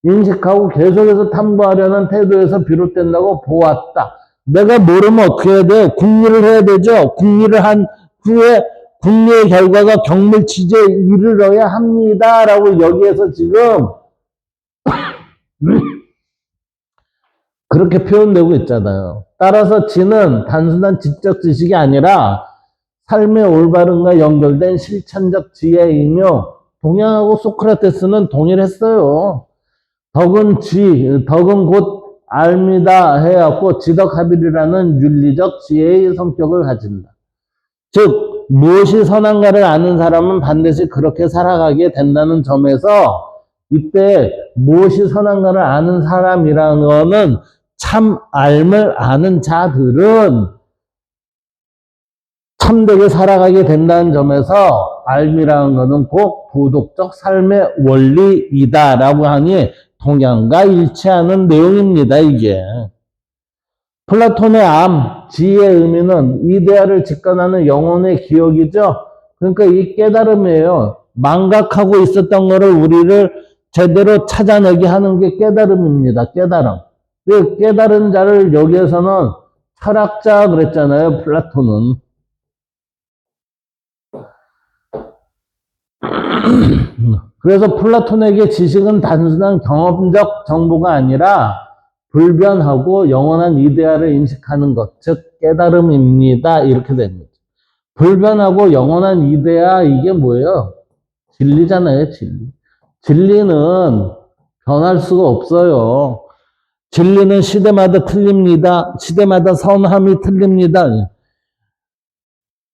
인식하고 계속해서 탐구하려는 태도에서 비롯된다고 보았다. 내가 모르면 어떻게 해야 돼? 궁리를 해야 되죠. 궁리를 한 후에 궁리의 결과가 경물치제에 이르러야 합니다. 라고 여기에서 지금 그렇게 표현되고 있잖아요. 따라서 지는 단순한 지적 지식이 아니라 삶의 올바름과 연결된 실천적 지혜이며 동양하고 소크라테스는 동일했어요. 덕은 곧 알미다 해갖고 지덕합일이라는 윤리적 지혜의 성격을 가진다. 즉 무엇이 선한가를 아는 사람은 반드시 그렇게 살아가게 된다는 점에서 이때 무엇이 선한가를 아는 사람이라는 거는 참 알을 아는 자들은 참되게 살아가게 된다는 점에서 알미라는 것은 곧 도덕적 삶의 원리이다라고 하니 동양과 일치하는 내용입니다, 이게. 플라톤의 암, 지의 의미는 이데아를 직관하는 영혼의 기억이죠. 그러니까 이 깨달음이에요. 망각하고 있었던 거를 우리를 제대로 찾아내게 하는 게 깨달음입니다. 깨달음. 그 깨달은 자를 여기에서는 철학자 그랬잖아요. 플라톤은. 그래서 플라톤에게 지식은 단순한 경험적 정보가 아니라 불변하고 영원한 이데아를 인식하는 것, 즉 깨달음입니다. 이렇게 된 거죠. 불변하고 영원한 이데아, 이게 뭐예요? 진리잖아요, 진리. 진리는 변할 수가 없어요. 진리는 시대마다 틀립니다. 시대마다 선함이 틀립니다.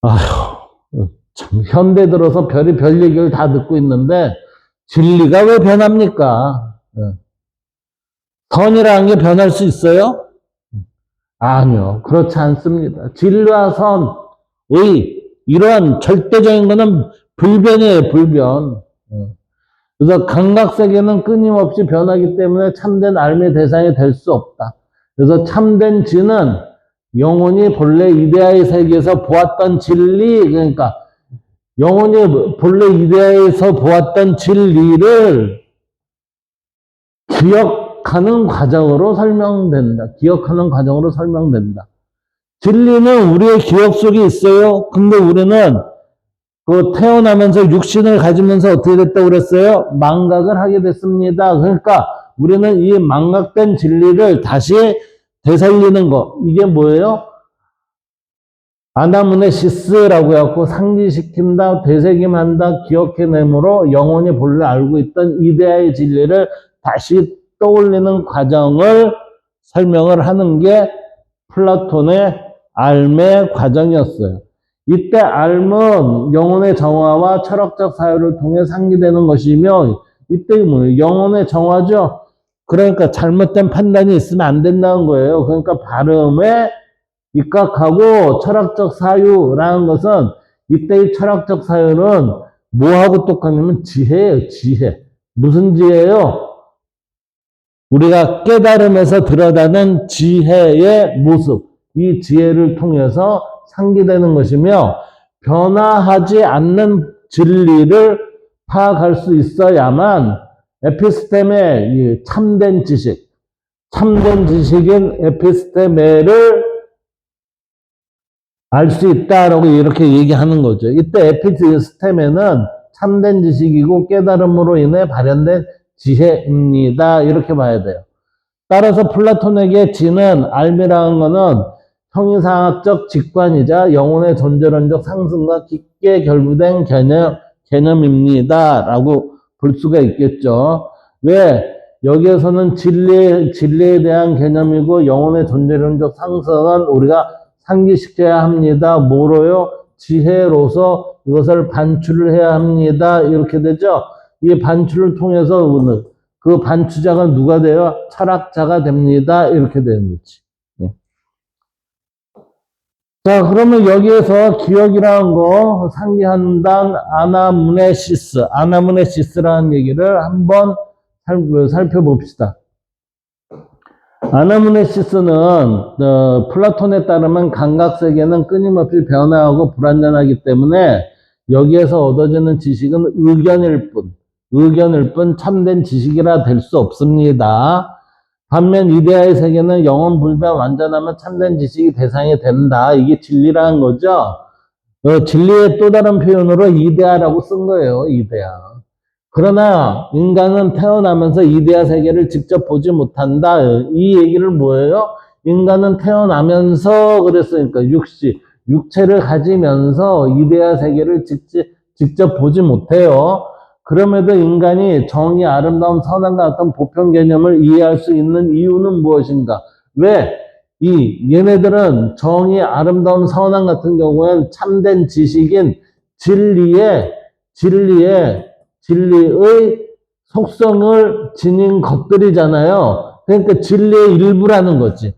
아휴, 참 현대 들어서 별의별 얘기를 다 듣고 있는데 진리가 왜 변합니까? 선이라는 게 변할 수 있어요? 아니요, 그렇지 않습니다. 진리와 선의 이러한 절대적인 것은 불변이에요, 불변. 그래서 감각세계는 끊임없이 변하기 때문에 참된 알미의 대상이 될 수 없다. 그래서 참된 지는 영혼이 본래 이데아의 세계에서 보았던 진리, 그러니까 영혼이 본래 이데아에서 보았던 진리를 기억하는 과정으로 설명된다. 기억하는 과정으로 설명된다. 진리는 우리의 기억 속에 있어요. 근데 우리는 그 태어나면서 육신을 가지면서 어떻게 됐다고 그랬어요? 망각을 하게 됐습니다. 그러니까 우리는 이 망각된 진리를 다시 되살리는 거. 이게 뭐예요? 아나무네시스라고 해갖고 상기시킨다, 되새김한다, 기억해내므로 영혼이 본래 알고 있던 이데아의 진리를 다시 떠올리는 과정을 설명을 하는 게 플라톤의 알의 과정이었어요. 이때 알은 영혼의 정화와 철학적 사유를 통해 상기되는 것이며 이때 뭐예요? 영혼의 정화죠. 그러니까 잘못된 판단이 있으면 안 된다는 거예요. 그러니까 발음에 입각하고 철학적 사유라는 것은 이때의 철학적 사유는 뭐하고 똑같냐면 지혜예요. 지혜. 무슨 지혜예요? 우리가 깨달음에서 드러나는 지혜의 모습. 이 지혜를 통해서 상기되는 것이며 변화하지 않는 진리를 파악할 수 있어야만 에피스테메, 참된 지식, 참된 지식인 에피스테메를 알 수 있다라고 이렇게 얘기하는 거죠. 이때 에피스테메는 참된 지식이고 깨달음으로 인해 발현된 지혜입니다. 이렇게 봐야 돼요. 따라서 플라톤에게 지는 알미라는 것은 형이상학적 직관이자 영혼의 존재론적 상승과 깊게 결부된 개념입니다. 라고 볼 수가 있겠죠. 왜? 여기에서는 진리에 대한 개념이고 영혼의 존재론적 상승은 우리가 상기시켜야 합니다. 뭐로요? 지혜로서 이것을 반출을 해야 합니다. 이렇게 되죠. 이 반출을 통해서 그 반추자가 누가 돼요? 철학자가 됩니다. 이렇게 되는 거지. 네. 자, 그러면 여기에서 기억이라는 거 상기한단 아나무네시스라는 얘기를 한번 살펴봅시다. 아나무네시스는 플라톤에 따르면 감각세계는 끊임없이 변화하고 불완전하기 때문에 여기에서 얻어지는 지식은 의견일 뿐 참된 지식이라 될 수 없습니다. 반면 이데아의 세계는 영원 불변 완전하면 참된 지식이 대상이 된다. 이게 진리라는 거죠. 진리의 또 다른 표현으로 이데아라고 쓴 거예요. 이데아. 그러나 인간은 태어나면서 이데아 세계를 직접 보지 못한다. 이 얘기를 뭐예요? 인간은 태어나면서 그랬으니까 육체를 가지면서 이데아 세계를 직접 보지 못해요. 그럼에도 인간이 정의, 아름다움, 선함과 같은 보편 개념을 이해할 수 있는 이유는 무엇인가? 왜? 얘네들은 정의, 아름다움, 선한 같은 경우에는 참된 지식인 진리의 속성을 지닌 것들이잖아요. 그러니까 진리의 일부라는 거지.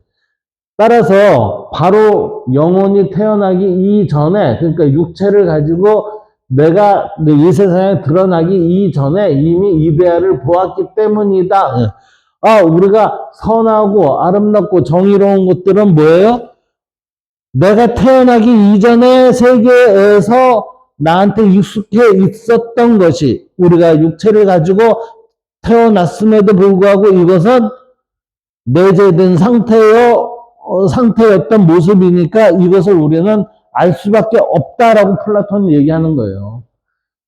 따라서 바로 영혼이 태어나기 이전에, 그러니까 육체를 가지고 내가 이 세상에 드러나기 이전에 이미 이데아를 보았기 때문이다. 우리가 선하고 아름답고 정의로운 것들은 뭐예요? 내가 태어나기 이전의 세계에서 나한테 익숙해 있었던 것이, 우리가 육체를 가지고 태어났음에도 불구하고 이것은 내재된 상태였던 모습이니까 이것을 우리는 알 수밖에 없다라고 플라톤이 얘기하는 거예요.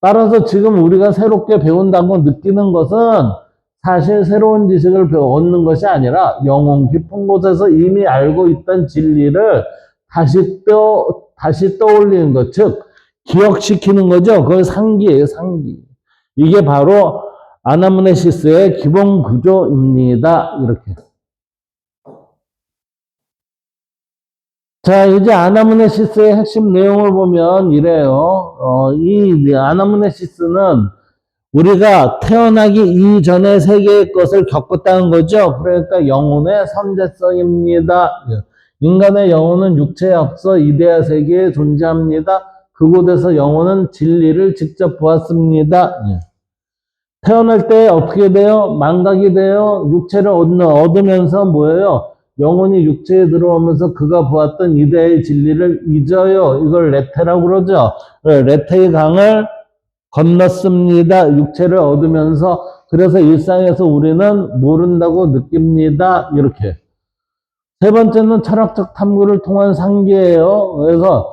따라서 지금 우리가 새롭게 배운다고 느끼는 것은 사실 새로운 지식을 얻는 것이 아니라 영혼 깊은 곳에서 이미 알고 있던 진리를 다시 떠올리는 것, 즉 기억시키는 거죠. 그걸 상기예요, 상기. 이게 바로 아나무네시스의 기본 구조입니다. 이렇게. 자, 이제 아나무네시스의 핵심 내용을 보면 이래요. 이 아나무네시스는 우리가 태어나기 이전의 세계의 것을 겪었다는 거죠. 그러니까 영혼의 선재성입니다. 인간의 영혼은 육체에 앞서 이데아 세계에 존재합니다. 그곳에서 영혼은 진리를 직접 보았습니다. 태어날 때 어떻게 돼요? 망각이 돼요. 육체를 얻으면서 뭐예요? 영혼이 육체에 들어오면서 그가 보았던 이데아의 진리를 잊어요. 이걸 레테라고 그러죠. 레테의 강을 건넜습니다. 육체를 얻으면서. 그래서 일상에서 우리는 모른다고 느낍니다. 이렇게. 세 번째는 철학적 탐구를 통한 상기예요. 그래서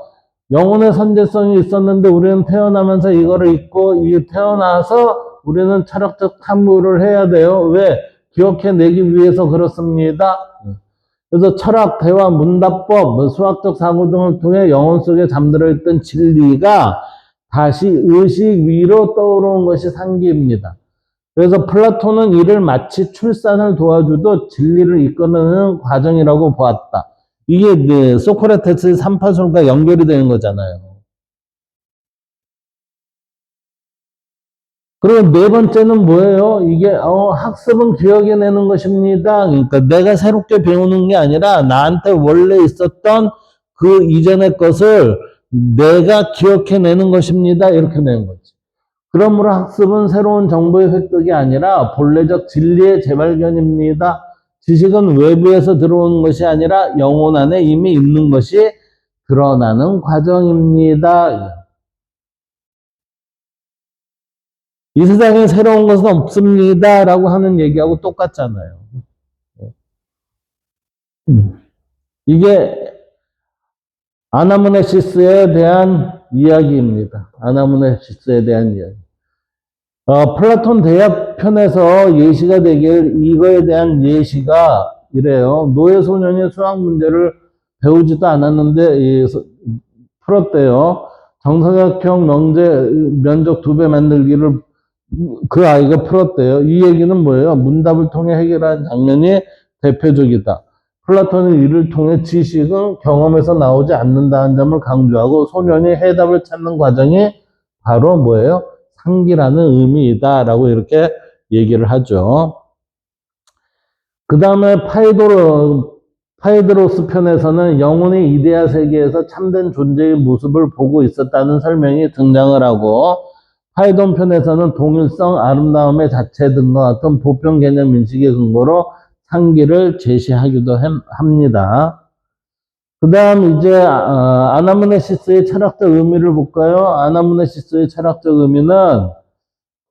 영혼의 선재성이 있었는데 우리는 태어나면서 이거를 잊고 태어나서 우리는 철학적 탐구를 해야 돼요. 왜? 기억해내기 위해서 그렇습니다. 그래서 철학, 대화, 문답법, 수학적 사고 등을 통해 영혼 속에 잠들어 있던 진리가 다시 의식 위로 떠오르는 것이 상기입니다. 그래서 플라톤은 이를 마치 출산을 도와주듯 진리를 이끌어내는 과정이라고 보았다. 이게 소크라테스의 삼파술과 연결이 되는 거잖아요. 그리고 네 번째는 뭐예요? 이게 학습은 기억해내는 것입니다. 그러니까 내가 새롭게 배우는 게 아니라 나한테 원래 있었던 그 이전의 것을 내가 기억해내는 것입니다. 이렇게 되는 거지. 그러므로 학습은 새로운 정보의 획득이 아니라 본래적 진리의 재발견입니다. 지식은 외부에서 들어오는 것이 아니라 영혼 안에 이미 있는 것이 드러나는 과정입니다. 이 세상에 새로운 것은 없습니다. 라고 하는 얘기하고 똑같잖아요. 이게 아나무네시스에 대한 이야기입니다. 아나무네시스에 대한 이야기. 플라톤 대학편에서 예시가 되길 이거에 대한 예시가 이래요. 노예 소년이 수학 문제를 배우지도 않았는데 풀었대요. 정사각형 면적 2배 만들기를 그 아이가 풀었대요. 이 얘기는 뭐예요? 문답을 통해 해결한 장면이 대표적이다. 플라톤은 이를 통해 지식은 경험에서 나오지 않는다는 점을 강조하고 소년이 해답을 찾는 과정이 바로 뭐예요? 상기라는 의미이다라고 이렇게 얘기를 하죠. 그 다음에 파이드로스 편에서는 영혼의 이데아 세계에서 참된 존재의 모습을 보고 있었다는 설명이 등장을 하고, 파이돈 편에서는 동일성, 아름다움의 자체 등과 같은 보편 개념 인식의 근거로 상기를 제시하기도 합니다. 그 다음 이제 아나무네시스의 철학적 의미를 볼까요? 아나무네시스의 철학적 의미는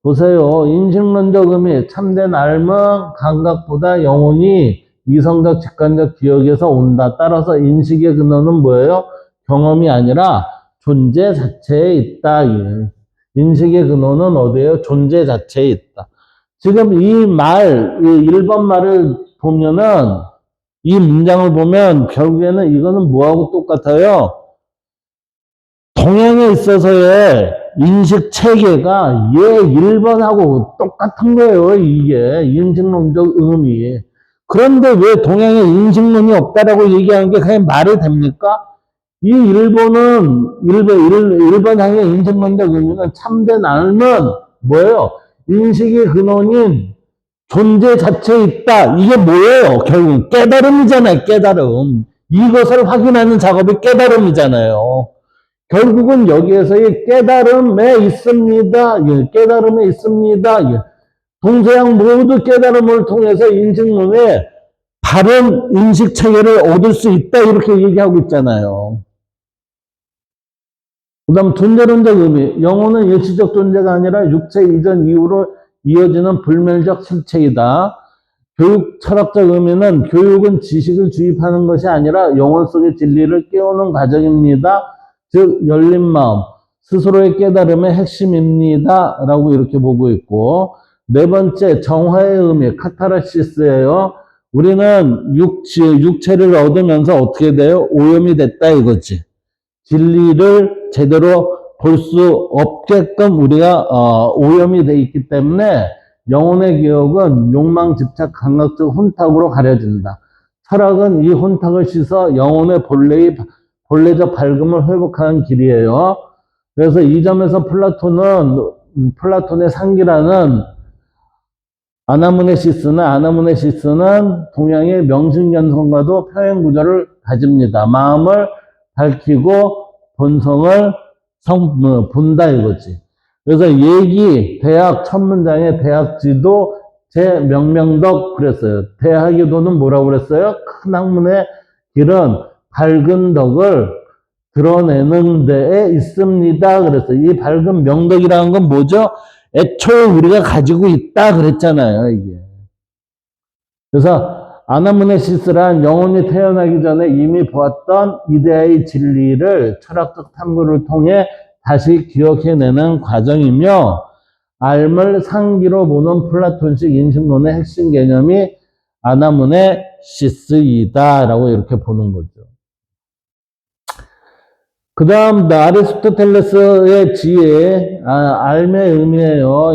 보세요. 인식론적 의미, 참된 알은 감각보다 영혼이 이성적 직관적 기억에서 온다. 따라서 인식의 근원은 뭐예요? 경험이 아니라 존재 자체에 있다. 인식의 근원은 어디에요? 존재 자체에 있다. 지금 이 1번 말을 보면은, 이 문장을 보면 결국에는 이거는 뭐하고 똑같아요? 동양에 있어서의 인식 체계가 얘 1번하고 똑같은 거예요. 이게 인식론적 의미. 그런데 왜 동양에 인식론이 없다라고 얘기하는 게 그냥 말이 됩니까? 이 일본향의 인식론적 의미는 참된 알은 뭐예요? 인식의 근원인 존재 자체에 있다. 이게 뭐예요? 결국 깨달음이잖아요. 깨달음. 이것을 확인하는 작업이 깨달음이잖아요. 결국은 여기에서의 깨달음에 있습니다. 예, 깨달음에 있습니다. 예. 동서양 모두 깨달음을 통해서 인식론의 바른 인식 체계를 얻을 수 있다. 이렇게 얘기하고 있잖아요. 그 다음 존재론적 의미. 영혼은 일시적 존재가 아니라 육체 이전 이후로 이어지는 불멸적 실체이다. 교육 철학적 의미는 교육은 지식을 주입하는 것이 아니라 영혼 속의 진리를 깨우는 과정입니다. 즉 열린 마음, 스스로의 깨달음의 핵심입니다. 라고 이렇게 보고 있고, 네 번째 정화의 의미, 카타르시스예요. 우리는 육체를 얻으면서 어떻게 돼요? 오염이 됐다 이거지. 진리를 제대로 볼 수 없게끔 우리가 오염이 돼 있기 때문에 영혼의 기억은 욕망, 집착, 감각적 혼탁으로 가려진다. 철학은 이 혼탁을 씻어 영혼의 본래적 밝음을 회복하는 길이에요. 그래서 이 점에서 플라톤의 상기라는 아나무네시스는 동양의 명승연성과도 평행 구조를 가집니다. 마음을 밝히고 본성을 본다 이거지. 그래서 얘기, 대학 첫 문장에 대학지도 제명명덕 그랬어요. 대학의도는 뭐라고 그랬어요? 큰 학문의 길은 밝은 덕을 드러내는 데에 있습니다. 그랬어요. 이 밝은 명덕이라는 건 뭐죠? 애초에 우리가 가지고 있다 그랬잖아요, 이게. 그래서 아나무네시스란 영혼이 태어나기 전에 이미 보았던 이데아의 진리를 철학적 탐구를 통해 다시 기억해내는 과정이며, 알을 상기로 보는 플라톤식 인식론의 핵심 개념이 아나무네시스이다라고 이렇게 보는 거죠. 그 다음 아리스토텔레스의 지혜, 알의 의미예요.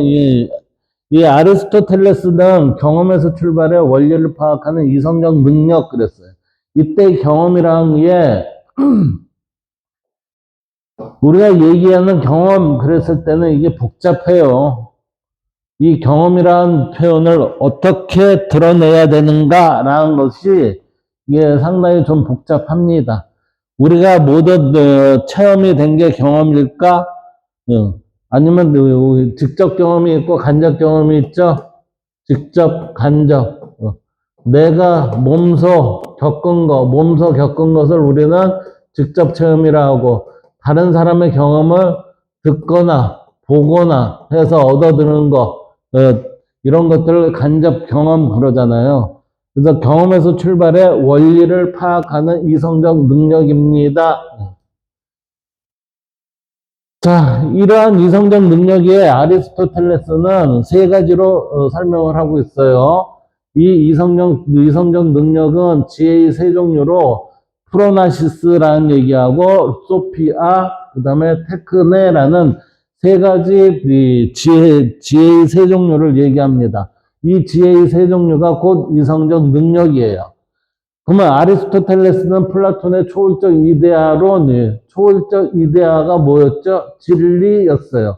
이 아리스토텔레스는 경험에서 출발해 원리를 파악하는 이성적 능력 그랬어요. 이때 경험이라는 게 우리가 얘기하는 경험 그랬을 때는 이게 복잡해요. 이 경험이라는 표현을 어떻게 드러내야 되는가라는 것이 이게 상당히 좀 복잡합니다. 우리가 모두 체험이 된 게 경험일까? 아니면 직접 경험이 있고 간접 경험이 있죠? 직접, 간접. 내가 몸소 겪은 것을 우리는 직접 체험이라 하고, 다른 사람의 경험을 듣거나 보거나 해서 얻어드는 거, 이런 것들을 간접 경험 그러잖아요. 그래서 경험에서 출발해 원리를 파악하는 이성적 능력입니다. 자, 이러한 이성적 능력에 아리스토텔레스는 세 가지로 설명을 하고 있어요. 이 이성적 능력은 지혜의 세 종류로 프로나시스라는 얘기하고 소피아, 그 다음에 테크네라는 세 가지 지혜의 세 종류를 얘기합니다. 이 지혜의 세 종류가 곧 이성적 능력이에요. 그러면 아리스토텔레스는 플라톤의 초월적 이데아론, 초월적 이데아가 뭐였죠? 진리였어요.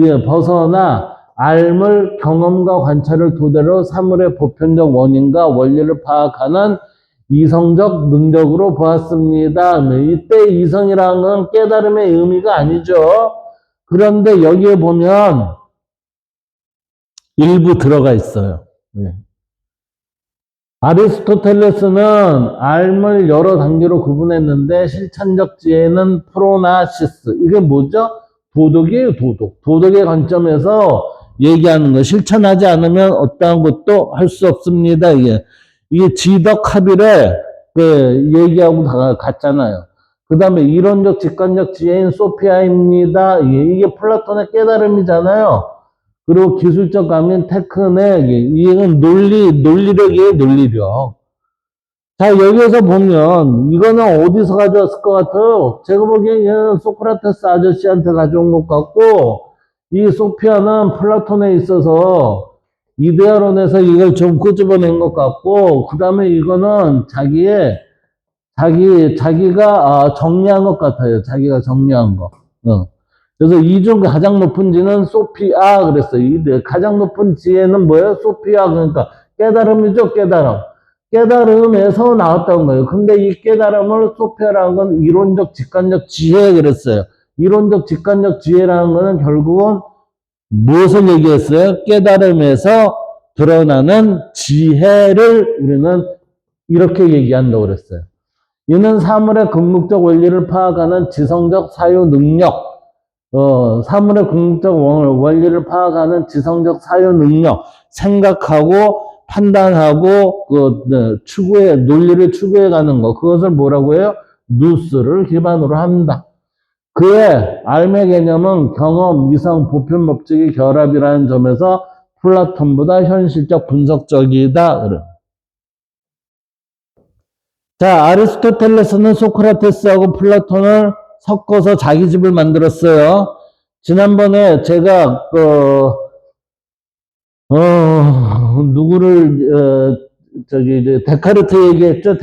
예, 벗어나 알을 경험과 관찰을 토대로 사물의 보편적 원인과 원리를 파악하는 이성적 능력으로 보았습니다. 이때 이성이라는 건 깨달음의 의미가 아니죠. 그런데 여기에 보면 일부 들어가 있어요. 네. 아리스토텔레스는 알을 여러 단계로 구분했는데 실천적 지혜는 프로나시스. 이게 뭐죠? 도덕이에요, 도덕. 도덕의 관점에서 얘기하는 거. 실천하지 않으면 어떠한 것도 할 수 없습니다. 이게 지덕 합의를 얘기하고 같잖아요. 그 다음에 이론적 직관적 지혜인 소피아입니다. 이게 플라톤의 깨달음이잖아요. 그리고 기술적 감인 테크네, 이건 논리력이에요, 논리력. 자, 여기에서 보면, 이거는 어디서 가져왔을 것 같아요? 제가 보기엔 얘는 소크라테스 아저씨한테 가져온 것 같고, 이 소피아는 플라톤에 있어서 이데아론에서 이걸 좀 끄집어낸 것 같고, 그 다음에 이거는 자기가 정리한 것 같아요. 자기가 정리한 거. 그래서 이 중 가장 높은 지는 소피아 그랬어요. 가장 높은 지혜는 뭐예요? 소피아. 그러니까 깨달음이죠, 깨달음. 깨달음에서 나왔다는 거예요. 근데 이 깨달음을 소피아라는 건 이론적 직관적 지혜 그랬어요. 이론적 직관적 지혜라는 거는 결국은 무엇을 얘기했어요? 깨달음에서 드러나는 지혜를 우리는 이렇게 얘기한다고 그랬어요. 이는 사물의 궁극적 원리를 파악하는 지성적 사유 능력, 사물의 궁극적 원리를 파악하는 지성적 사유 능력, 생각하고 판단하고 논리를 추구해 가는 거, 그것을 뭐라고 해요? 누스를 기반으로 합니다. 그의 알매 개념은 경험, 이성, 보편 법칙의 결합이라는 점에서 플라톤보다 현실적 분석적이다. 자, 아리스토텔레스는 소크라테스하고 플라톤을 섞어서 자기 집을 만들었어요. 지난번에 제가 데카르트 얘기했죠.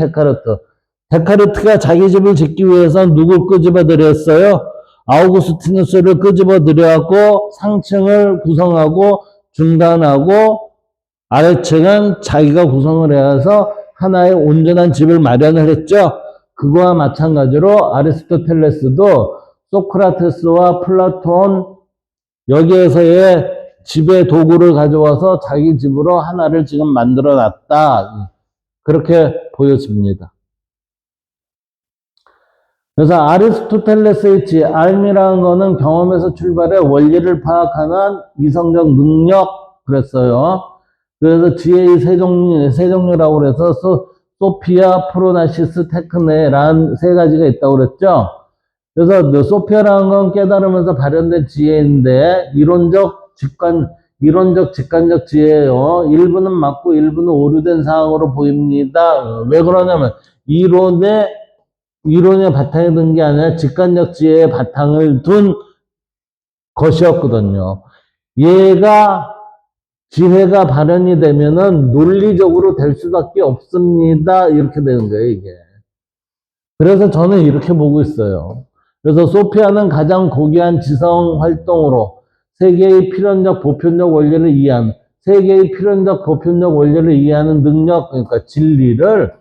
데카르트가 자기 집을 짓기 위해서 누굴 끄집어들였어요? 아우구스티누스를 끄집어들여갖고 상층을 구성하고 중간하고 아래층은 자기가 구성을 해서 하나의 온전한 집을 마련을 했죠. 그거와 마찬가지로 아리스토텔레스도 소크라테스와 플라톤 여기에서의 집의 도구를 가져와서 자기 집으로 하나를 지금 만들어 놨다. 그렇게 보여집니다. 그래서 아리스토텔레스의 지, 알미라는 거는 경험에서 출발해 원리를 파악하는 이성적 능력 그랬어요. 그래서 지혜의 세 종류라고 그래서 소피아, 프로나시스, 테크네라는 세 가지가 있다고 그랬죠. 그래서 소피아라는 건 깨달으면서 발현된 지혜인데 이론적 직관적 지혜예요. 일부는 맞고 일부는 오류된 상황으로 보입니다. 왜 그러냐면 이론의 바탕에 든 게 아니라 직관적 지혜의 바탕을 둔 것이었거든요. 지혜가 발현이 되면은 논리적으로 될 수밖에 없습니다. 이렇게 되는 거예요, 이게. 그래서 저는 이렇게 보고 있어요. 그래서 소피아는 가장 고귀한 지성 활동으로 세계의 필연적 보편적 원리를 이해하는 능력, 그러니까 진리를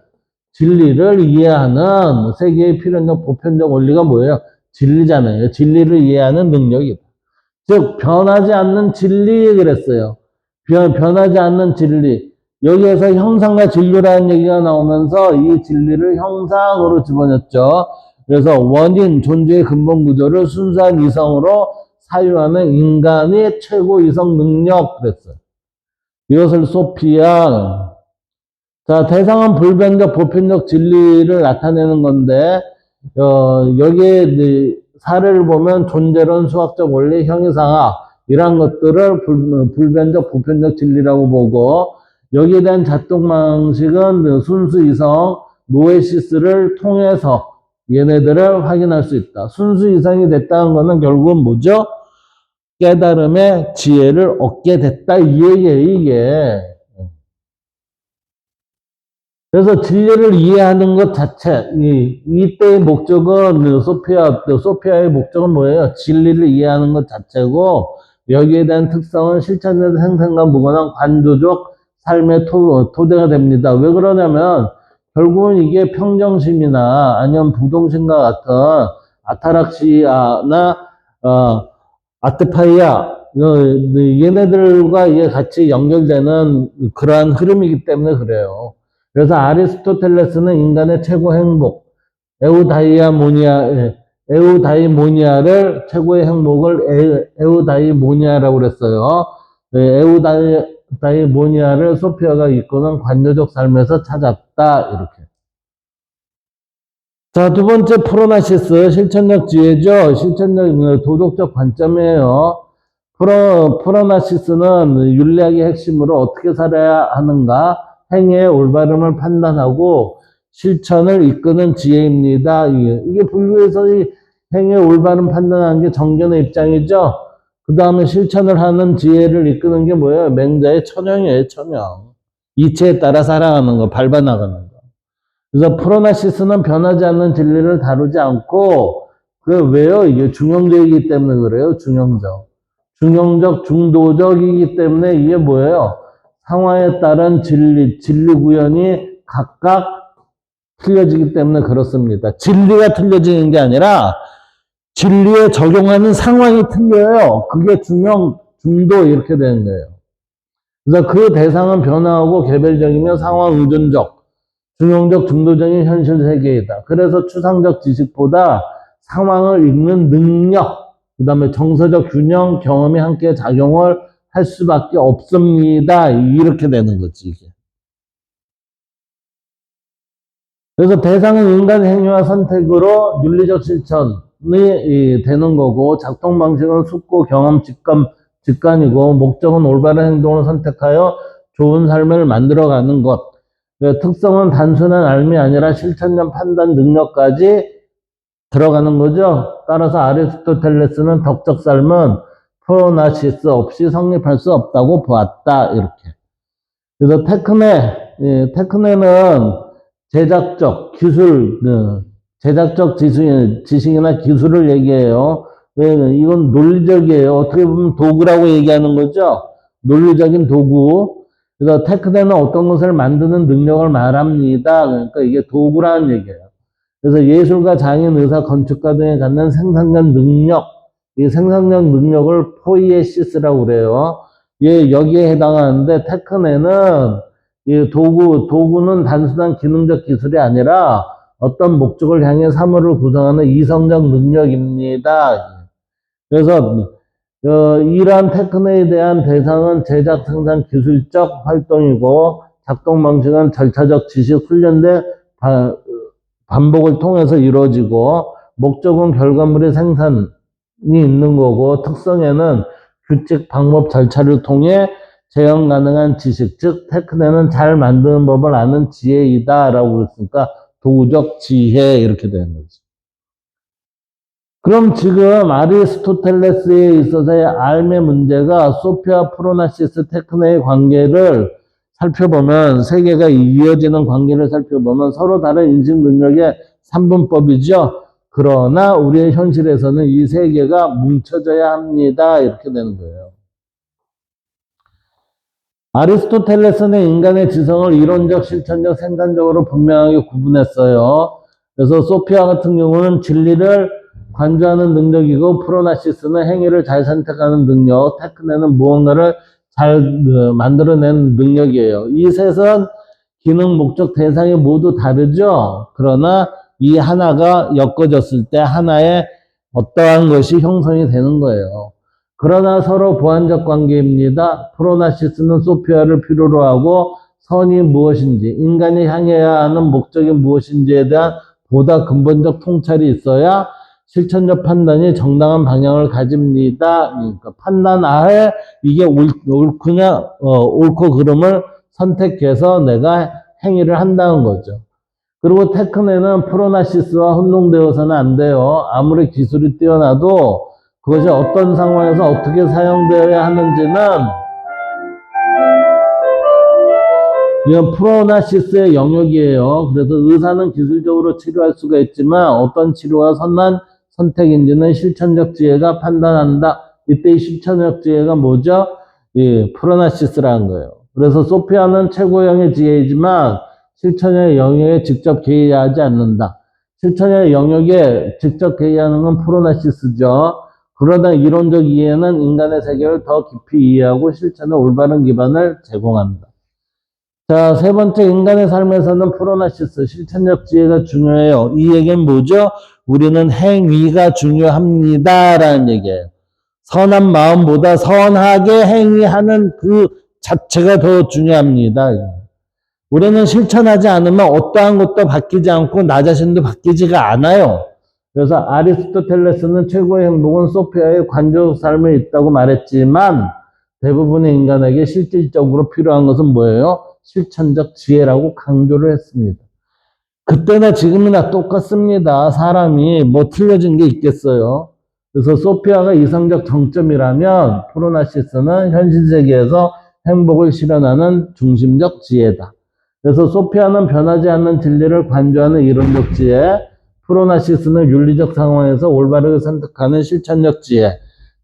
이해하는 세계의 필연적 보편적 원리가 뭐예요? 진리잖아요. 진리를 이해하는 능력이다. 즉 변하지 않는 진리 그랬어요. 변하지 않는 진리. 여기에서 형상과 진리라는 얘기가 나오면서 이 진리를 형상으로 집어넣었죠. 그래서 원인, 존재의 근본 구조를 순수한 이성으로 사유하는 인간의 최고 이성 능력 그랬어요. 이것을 소피아. 자, 대상은 불변적, 보편적 진리를 나타내는 건데, 여기에 사례를 보면 존재론, 수학적 원리, 형이상학, 이런 것들을 불변적, 보편적 진리라고 보고, 여기에 대한 작동 방식은 순수 이성, 노에시스를 통해서 얘네들을 확인할 수 있다. 순수 이성이 됐다는 것은 결국은 뭐죠? 깨달음의 지혜를 얻게 됐다. 이 얘기예요, 이게. 그래서 진리를 이해하는 것 자체, 이때의 목적은, 소피아의 목적은 뭐예요? 진리를 이해하는 것 자체고, 여기에 대한 특성은 실천적 생생과 무관한 관조적 삶의 토대가 됩니다. 왜 그러냐면, 결국은 이게 평정심이나 아니면 부동심과 같은 아타락시아나, 아테파이아, 얘네들과 이게 같이 연결되는 그러한 흐름이기 때문에 그래요. 그래서 아리스토텔레스는 인간의 최고 행복, 에우다이모니아를 최고의 행복을 에우다이모니아라고 그랬어요. 에우다이모니아를 소피아가 이끄는 관조적 삶에서 찾았다. 이렇게. 자, 두 번째 프로나시스, 실천적 지혜죠. 실천적 도덕적 관점이에요. 프로나시스는 윤리학의 핵심으로 어떻게 살아야 하는가, 행위의 올바름을 판단하고 실천을 이끄는 지혜입니다. 이게 불교에서 이 행위의 올바름 판단하는 게 정견의 입장이죠. 그 다음에 실천을 하는 지혜를 이끄는 게 뭐예요? 맹자의 천형이에요, 천형. 이치에 따라 살아가는 거, 밟아나가는 거. 그래서 프로나시스는 변하지 않는 진리를 다루지 않고, 왜요? 이게 중형적이기 때문에 그래요, 중형적. 중형적, 중도적이기 때문에 이게 뭐예요? 상황에 따른 진리 구현이 각각 틀려지기 때문에 그렇습니다. 진리가 틀려지는 게 아니라 진리에 적용하는 상황이 틀려요. 그게 중형, 중도 이렇게 되는 거예요. 그래서 그 대상은 변화하고 개별적이며 상황 의존적, 중형적, 중도적인 현실 세계이다. 그래서 추상적 지식보다 상황을 읽는 능력, 그 다음에 정서적 균형, 경험이 함께 작용을 할 수밖에 없습니다. 이렇게 되는 거지, 이게. 그래서 대상은 인간의 행위와 선택으로 윤리적 실천이 되는 거고, 작동 방식은 숙고, 경험, 직관이고, 목적은 올바른 행동을 선택하여 좋은 삶을 만들어가는 것. 특성은 단순한 알미 아니라 실천적 판단 능력까지 들어가는 거죠. 따라서 아리스토텔레스는 덕적 삶은 프로나시스 없이 성립할 수 없다고 보았다. 이렇게. 그래서 테크네는 제작적 기술, 제작적 지식이나 기술을 얘기해요. 이건 논리적이에요. 어떻게 보면 도구라고 얘기하는 거죠. 논리적인 도구. 그래서 테크네는 어떤 것을 만드는 능력을 말합니다. 그러니까 이게 도구라는 얘기예요. 그래서 예술가, 장인, 의사, 건축가 등이 갖는 생산력 능력, 이 생산력 능력을 포이에시스라고 그래요. 여기에 해당하는데 테크네는 이 도구는 단순한 기능적 기술이 아니라 어떤 목적을 향해 사물을 구성하는 이성적 능력입니다. 그래서 이러한 테크네에 대한 대상은 제작, 생산, 기술적 활동이고 작동 방식은 절차적 지식, 훈련된 반복을 통해서 이루어지고 목적은 결과물의 생산이 있는 거고 특성에는 규칙, 방법, 절차를 통해 재현 가능한 지식, 즉 테크네는 잘 만드는 법을 아는 지혜이다 라고 그랬으니까 도구적 지혜 이렇게 되는 거죠. 그럼 지금 아리스토텔레스에 있어서의 알의 문제가 소피아, 프로나시스, 테크네의 관계를 살펴보면 세 개가 이어지는 관계를 살펴보면 서로 다른 인식 능력의 삼분법이죠. 그러나 우리의 현실에서는 이 세 개가 뭉쳐져야 합니다. 이렇게 되는 거예요. 아리스토텔레스는 인간의 지성을 이론적, 실천적, 생산적으로 분명하게 구분했어요. 그래서 소피아 같은 경우는 진리를 관조하는 능력이고 프로나시스는 행위를 잘 선택하는 능력, 테크네는 무언가를 잘 만들어내는 능력이에요. 이 셋은 기능, 목적, 대상이 모두 다르죠. 그러나 이 하나가 엮어졌을 때 하나의 어떠한 것이 형성이 되는 거예요. 그러나 서로 보완적 관계입니다. 프로나시스는 소피아를 필요로 하고 선이 무엇인지, 인간이 향해야 하는 목적이 무엇인지에 대한 보다 근본적 통찰이 있어야 실천적 판단이 정당한 방향을 가집니다. 그러니까 판단 하에 이게 옳구냐, 옳고 그름을 선택해서 내가 행위를 한다는 거죠. 그리고 테크네는 프로나시스와 혼동되어서는 안 돼요. 아무리 기술이 뛰어나도 그것이 어떤 상황에서 어떻게 사용되어야 하는지는 이건 프로나시스의 영역이에요. 그래서 의사는 기술적으로 치료할 수가 있지만 어떤 치료가 선한 선택인지는 실천적 지혜가 판단한다. 이때 이 실천적 지혜가 뭐죠? 이 프로나시스라는 거예요. 그래서 소피아는 최고형의 지혜이지만 실천의 영역에 직접 개의하지 않는다. 실천의 영역에 직접 개의하는 건 프로나시스죠. 그러나 이론적 이해는 인간의 세계를 더 깊이 이해하고 실천의 올바른 기반을 제공한다. 자, 세 번째, 인간의 삶에서는 프로나시스, 실천적 지혜가 중요해요. 이 얘기는 뭐죠? 우리는 행위가 중요합니다. 라는 얘기예요. 선한 마음보다 선하게 행위하는 그 자체가 더 중요합니다. 우리는 실천하지 않으면 어떠한 것도 바뀌지 않고 나 자신도 바뀌지가 않아요. 그래서 아리스토텔레스는 최고의 행복은 소피아의 관조적 삶에 있다고 말했지만 대부분의 인간에게 실질적으로 필요한 것은 뭐예요? 실천적 지혜라고 강조를 했습니다. 그때나 지금이나 똑같습니다. 사람이 뭐 틀려진 게 있겠어요? 그래서 소피아가 이성적 정점이라면 프로나시스는 현실 세계에서 행복을 실현하는 중심적 지혜다. 그래서 소피아는 변하지 않는 진리를 관조하는 이론적 지혜, 프로나시스는 윤리적 상황에서 올바르게 선택하는 실천적 지혜,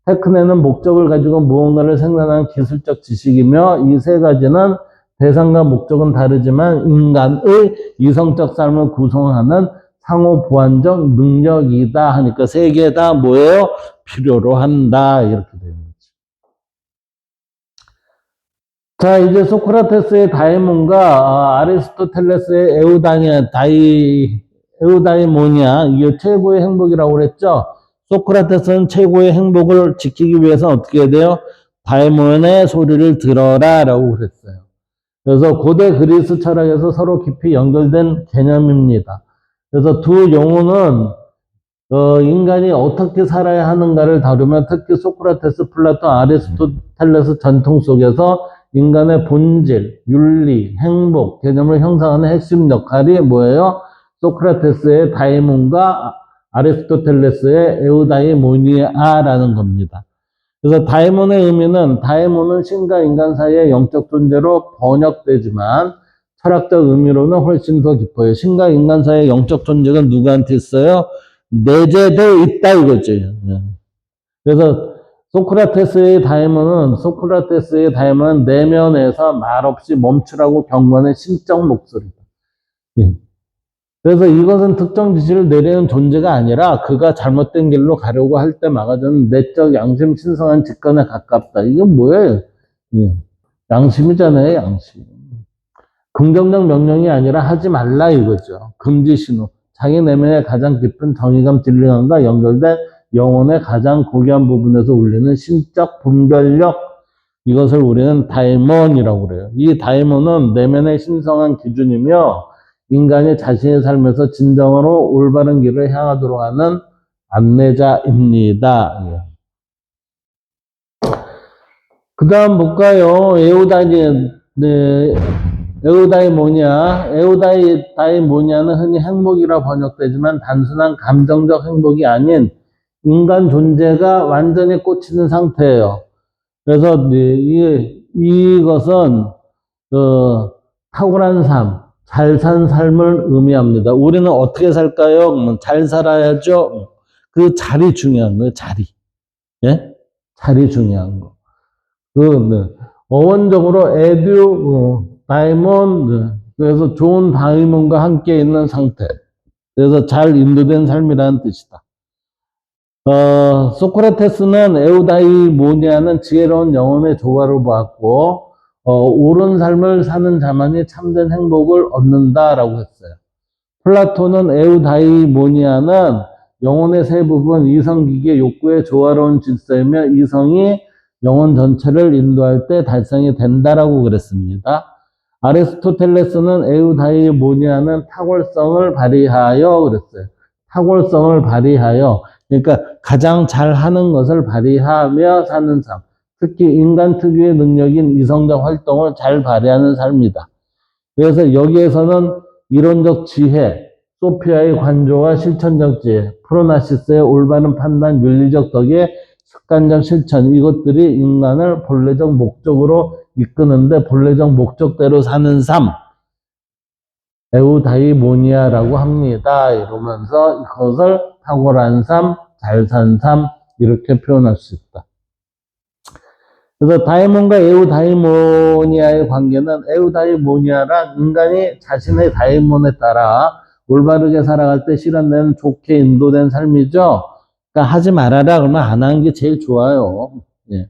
테크네는 목적을 가지고 무언가를 생산하는 기술적 지식이며 이 세 가지는 대상과 목적은 다르지만 인간의 이성적 삶을 구성하는 상호 보완적 능력이다 하니까 세 개 다 뭐예요? 필요로 한다 이렇게 되는 거죠. 자, 이제 소크라테스의 다이몬과 아리스토텔레스의 에우다이모니아 이게 최고의 행복이라고 그랬죠. 소크라테스는 최고의 행복을 지키기 위해서 어떻게 해야 돼요? 다이몬의 소리를 들어라 라고 그랬어요. 그래서 고대 그리스 철학에서 서로 깊이 연결된 개념입니다. 그래서 두 용어는 인간이 어떻게 살아야 하는가를 다루며 특히 소크라테스, 플라톤, 아리스토텔레스 전통 속에서 인간의 본질, 윤리, 행복, 개념을 형성하는 핵심 역할이 뭐예요? 소크라테스의 다이몬과 아리스토텔레스의 에우다이모니아라는 겁니다. 그래서 다이몬의 의미는 다이몬은 신과 인간 사이의 영적 존재로 번역되지만 철학적 의미로는 훨씬 더 깊어요. 신과 인간 사이의 영적 존재가 누구한테 있어요? 내재되어 있다 이거죠. 그래서 소크라테스의 다이몬은 내면에서 말없이 멈추라고 경고하는 심적 목소리다. 그래서 이것은 특정 지시를 내리는 존재가 아니라 그가 잘못된 길로 가려고 할 때 막아주는 내적 양심 신성한 직관에 가깝다. 이게 뭐예요? 양심이잖아요, 양심. 긍정적 명령이 아니라 하지 말라 이거죠. 금지 신호. 자기 내면의 가장 깊은 정의감, 진리감과 연결된 영혼의 가장 고귀한 부분에서 울리는 신적 분별력. 이것을 우리는 다이몬이라고 그래요. 이 다이몬은 내면의 신성한 기준이며 인간이 자신의 삶에서 진정으로 올바른 길을 향하도록 하는 안내자입니다. 그 다음 볼까요? 에우다이모니아는 흔히 행복이라 번역되지만 단순한 감정적 행복이 아닌 인간 존재가 완전히 꽂히는 상태예요. 그래서 이것은 탁월한 삶, 잘 산 삶을 의미합니다. 우리는 어떻게 살까요? 잘 살아야죠. 그 자리 중요한 거예요. 자리. 예? 자리 중요한 거. 어원적으로 다이몬드. 그래서 좋은 다이몬과 함께 있는 상태. 그래서 잘 인도된 삶이라는 뜻이다. 소크라테스는 에우다이모니아는 지혜로운 영혼의 조화를 보았고, 옳은 삶을 사는 자만이 참된 행복을 얻는다라고 했어요. 플라톤은 에우다이모니아는 영혼의 세 부분, 이성, 기계, 욕구의 조화로운 질서이며 이성이 영혼 전체를 인도할 때 달성이 된다라고 그랬습니다. 아리스토텔레스는 에우다이모니아는 탁월성을 발휘하여 그랬어요. 탁월성을 발휘하여, 그러니까 가장 잘하는 것을 발휘하며 사는 삶. 특히 인간 특유의 능력인 이성적 활동을 잘 발휘하는 삶이다. 그래서 여기에서는 이론적 지혜, 소피아의 관조와 실천적 지혜, 프로나시스의 올바른 판단, 윤리적 덕의 습관적 실천, 이것들이 인간을 본래적 목적으로 이끄는데 본래적 목적대로 사는 삶, 에우다이모니아라고 합니다. 이러면서 이것을 탁월한 삶, 잘 산 삶, 이렇게 표현할 수 있다. 그래서 다이몬과 에우다이모니아의 관계는 에우다이모니아란 인간이 자신의 다이몬에 따라 올바르게 살아갈 때 실현되는 좋게 인도된 삶이죠. 그러니까 하지 말아라 그러면 안 하는 게 제일 좋아요. 예.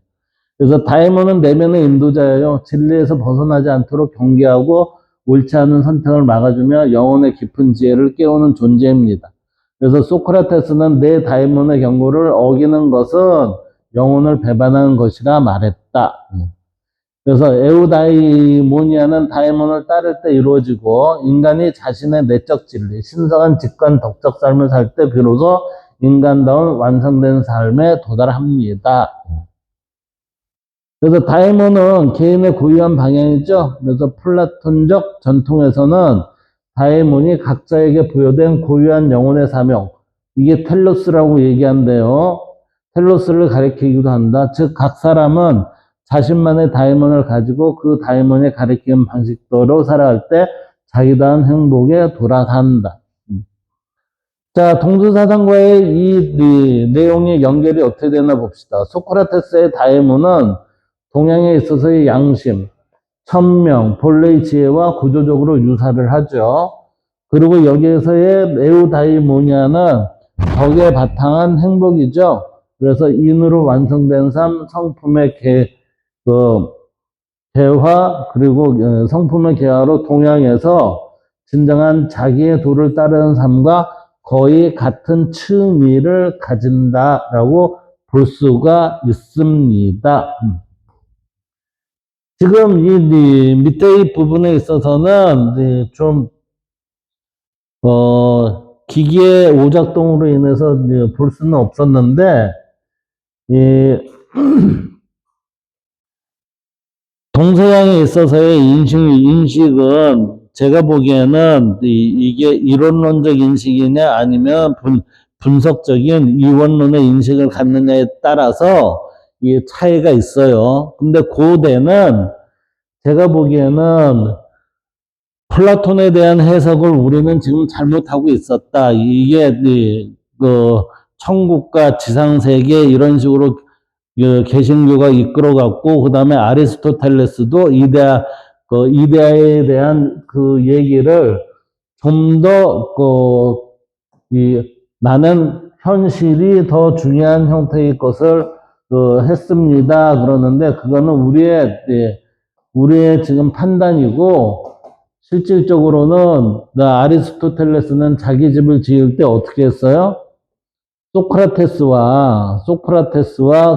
그래서 다이몬은 내면의 인도자예요. 진리에서 벗어나지 않도록 경계하고 옳지 않은 선택을 막아주며 영혼의 깊은 지혜를 깨우는 존재입니다. 그래서 소크라테스는 내 다이몬의 경고를 어기는 것은 영혼을 배반하는 것이라 말했다. 그래서 에우다이모니아는 다이몬을 따를 때 이루어지고 인간이 자신의 내적 진리, 신성한 직관, 덕적 삶을 살 때 비로소 인간다운 완성된 삶에 도달합니다. 그래서 다이몬은 개인의 고유한 방향이죠. 그래서 플라톤적 전통에서는 다이몬이 각자에게 부여된 고유한 영혼의 사명, 이게 텔로스라고 얘기한대요. 텔로스를 가리키기도 한다. 즉, 각 사람은 자신만의 다이몬을 가지고 그 다이몬이 가리키는 방식대로 살아갈 때 자기다운 행복에 돌아간다. 자, 동서사상과의 이 내용의 연결이 어떻게 되나 봅시다. 소크라테스의 다이몬은 동양에 있어서의 양심, 천명, 본래의 지혜와 구조적으로 유사를 하죠. 그리고 여기에서의 에우다이모니아는 덕에 바탕한 행복이죠. 그래서 인으로 완성된 삶, 성품의 개화, 그리고 성품의 개화로 동양에서 진정한 자기의 도를 따르는 삶과 거의 같은 층위를 가진다라고 볼 수가 있습니다. 지금 이 밑에 이 부분에 있어서는 좀 기기의 오작동으로 인해서 볼 수는 없었는데 동서양에 있어서의 인식은 제가 보기에는 이게 이론론적 인식이냐 아니면 분석적인 이원론의 인식을 갖느냐에 따라서 이 차이가 있어요. 근데 고대는 제가 보기에는 플라톤에 대한 해석을 우리는 지금 잘못하고 있었다. 이게 천국과 지상세계 이런 식으로 개신교가 이끌어갔고, 그 다음에 아리스토텔레스도 이데아에 대한 그 얘기를 좀 더, 나는 현실이 더 중요한 형태의 것을 했습니다. 그러는데, 그거는 우리의 지금 판단이고, 실질적으로는 아리스토텔레스는 자기 집을 지을 때 어떻게 했어요? 소크라테스와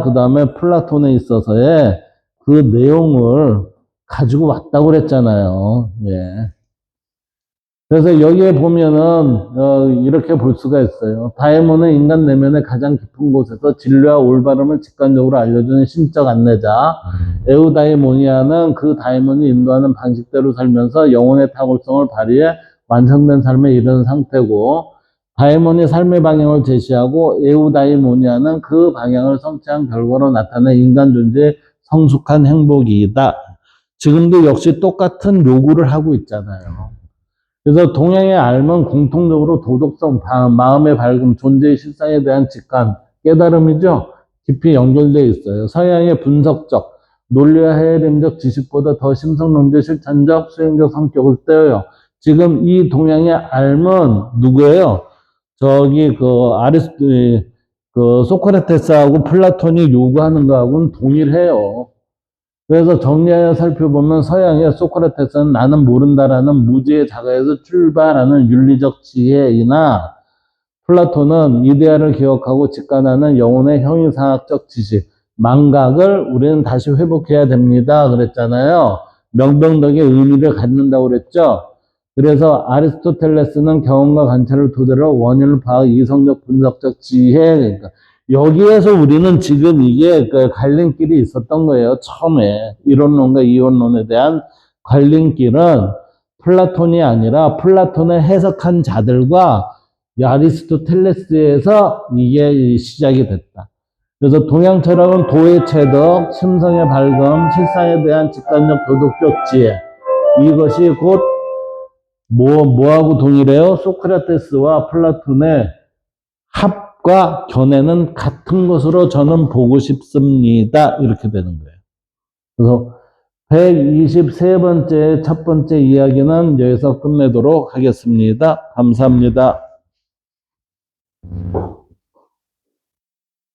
그 다음에 플라톤에 있어서의 그 내용을 가지고 왔다고 그랬잖아요. 예. 그래서 여기에 보면은 이렇게 볼 수가 있어요. 다이몬은 인간 내면의 가장 깊은 곳에서 진리와 올바름을 직관적으로 알려주는 심적 안내자. 에우다이모니아는 그 다이몬이 인도하는 방식대로 살면서 영혼의 탁월성을 발휘해 완성된 삶에 이르는 상태고, 다이몬이 삶의 방향을 제시하고 에우다이모니아는 그 방향을 성취한 결과로 나타낸 인간 존재의 성숙한 행복이다. 지금도 역시 똑같은 요구를 하고 있잖아요. 그래서 동양의 삶은 공통적으로 도덕성, 마음의 밝음, 존재의 실상에 대한 직관, 깨달음이죠. 깊이 연결되어 있어요. 서양의 분석적, 논리와 헤아림적 지식보다 더 심성론적, 실천적, 수행적 성격을 떼어요. 지금 이 동양의 삶은 누구예요? 저기 소크라테스하고 플라톤이 요구하는 거하고는 동일해요. 그래서 정리하여 살펴보면 서양의 소크라테스는 나는 모른다라는 무지의 자가에서 출발하는 윤리적 지혜이나, 플라톤은 이데아를 기억하고 직관하는 영혼의 형이상학적 지식, 망각을 우리는 다시 회복해야 됩니다. 그랬잖아요. 명병덕의 의미를 갖는다고 그랬죠. 그래서 아리스토텔레스는 경험과 관찰을 토대로 원인을 파악, 이성적, 분석적 지혜, 그러니까 여기에서 우리는 지금 이게 갈림길이 있었던 거예요. 처음에 이론론과 이원론에 대한 갈림길은 플라톤이 아니라 플라톤을 해석한 자들과 아리스토텔레스에서 이게 시작이 됐다. 그래서 동양 철학은 도의 체득, 심성의 밝음, 실상에 대한 직관적 도덕적 지혜, 이것이 곧 뭐하고 동일해요? 소크라테스와 플라톤의 합과 견해는 같은 것으로 저는 보고 싶습니다. 이렇게 되는 거예요. 그래서 123번째 첫 번째 이야기는 여기서 끝내도록 하겠습니다. 감사합니다.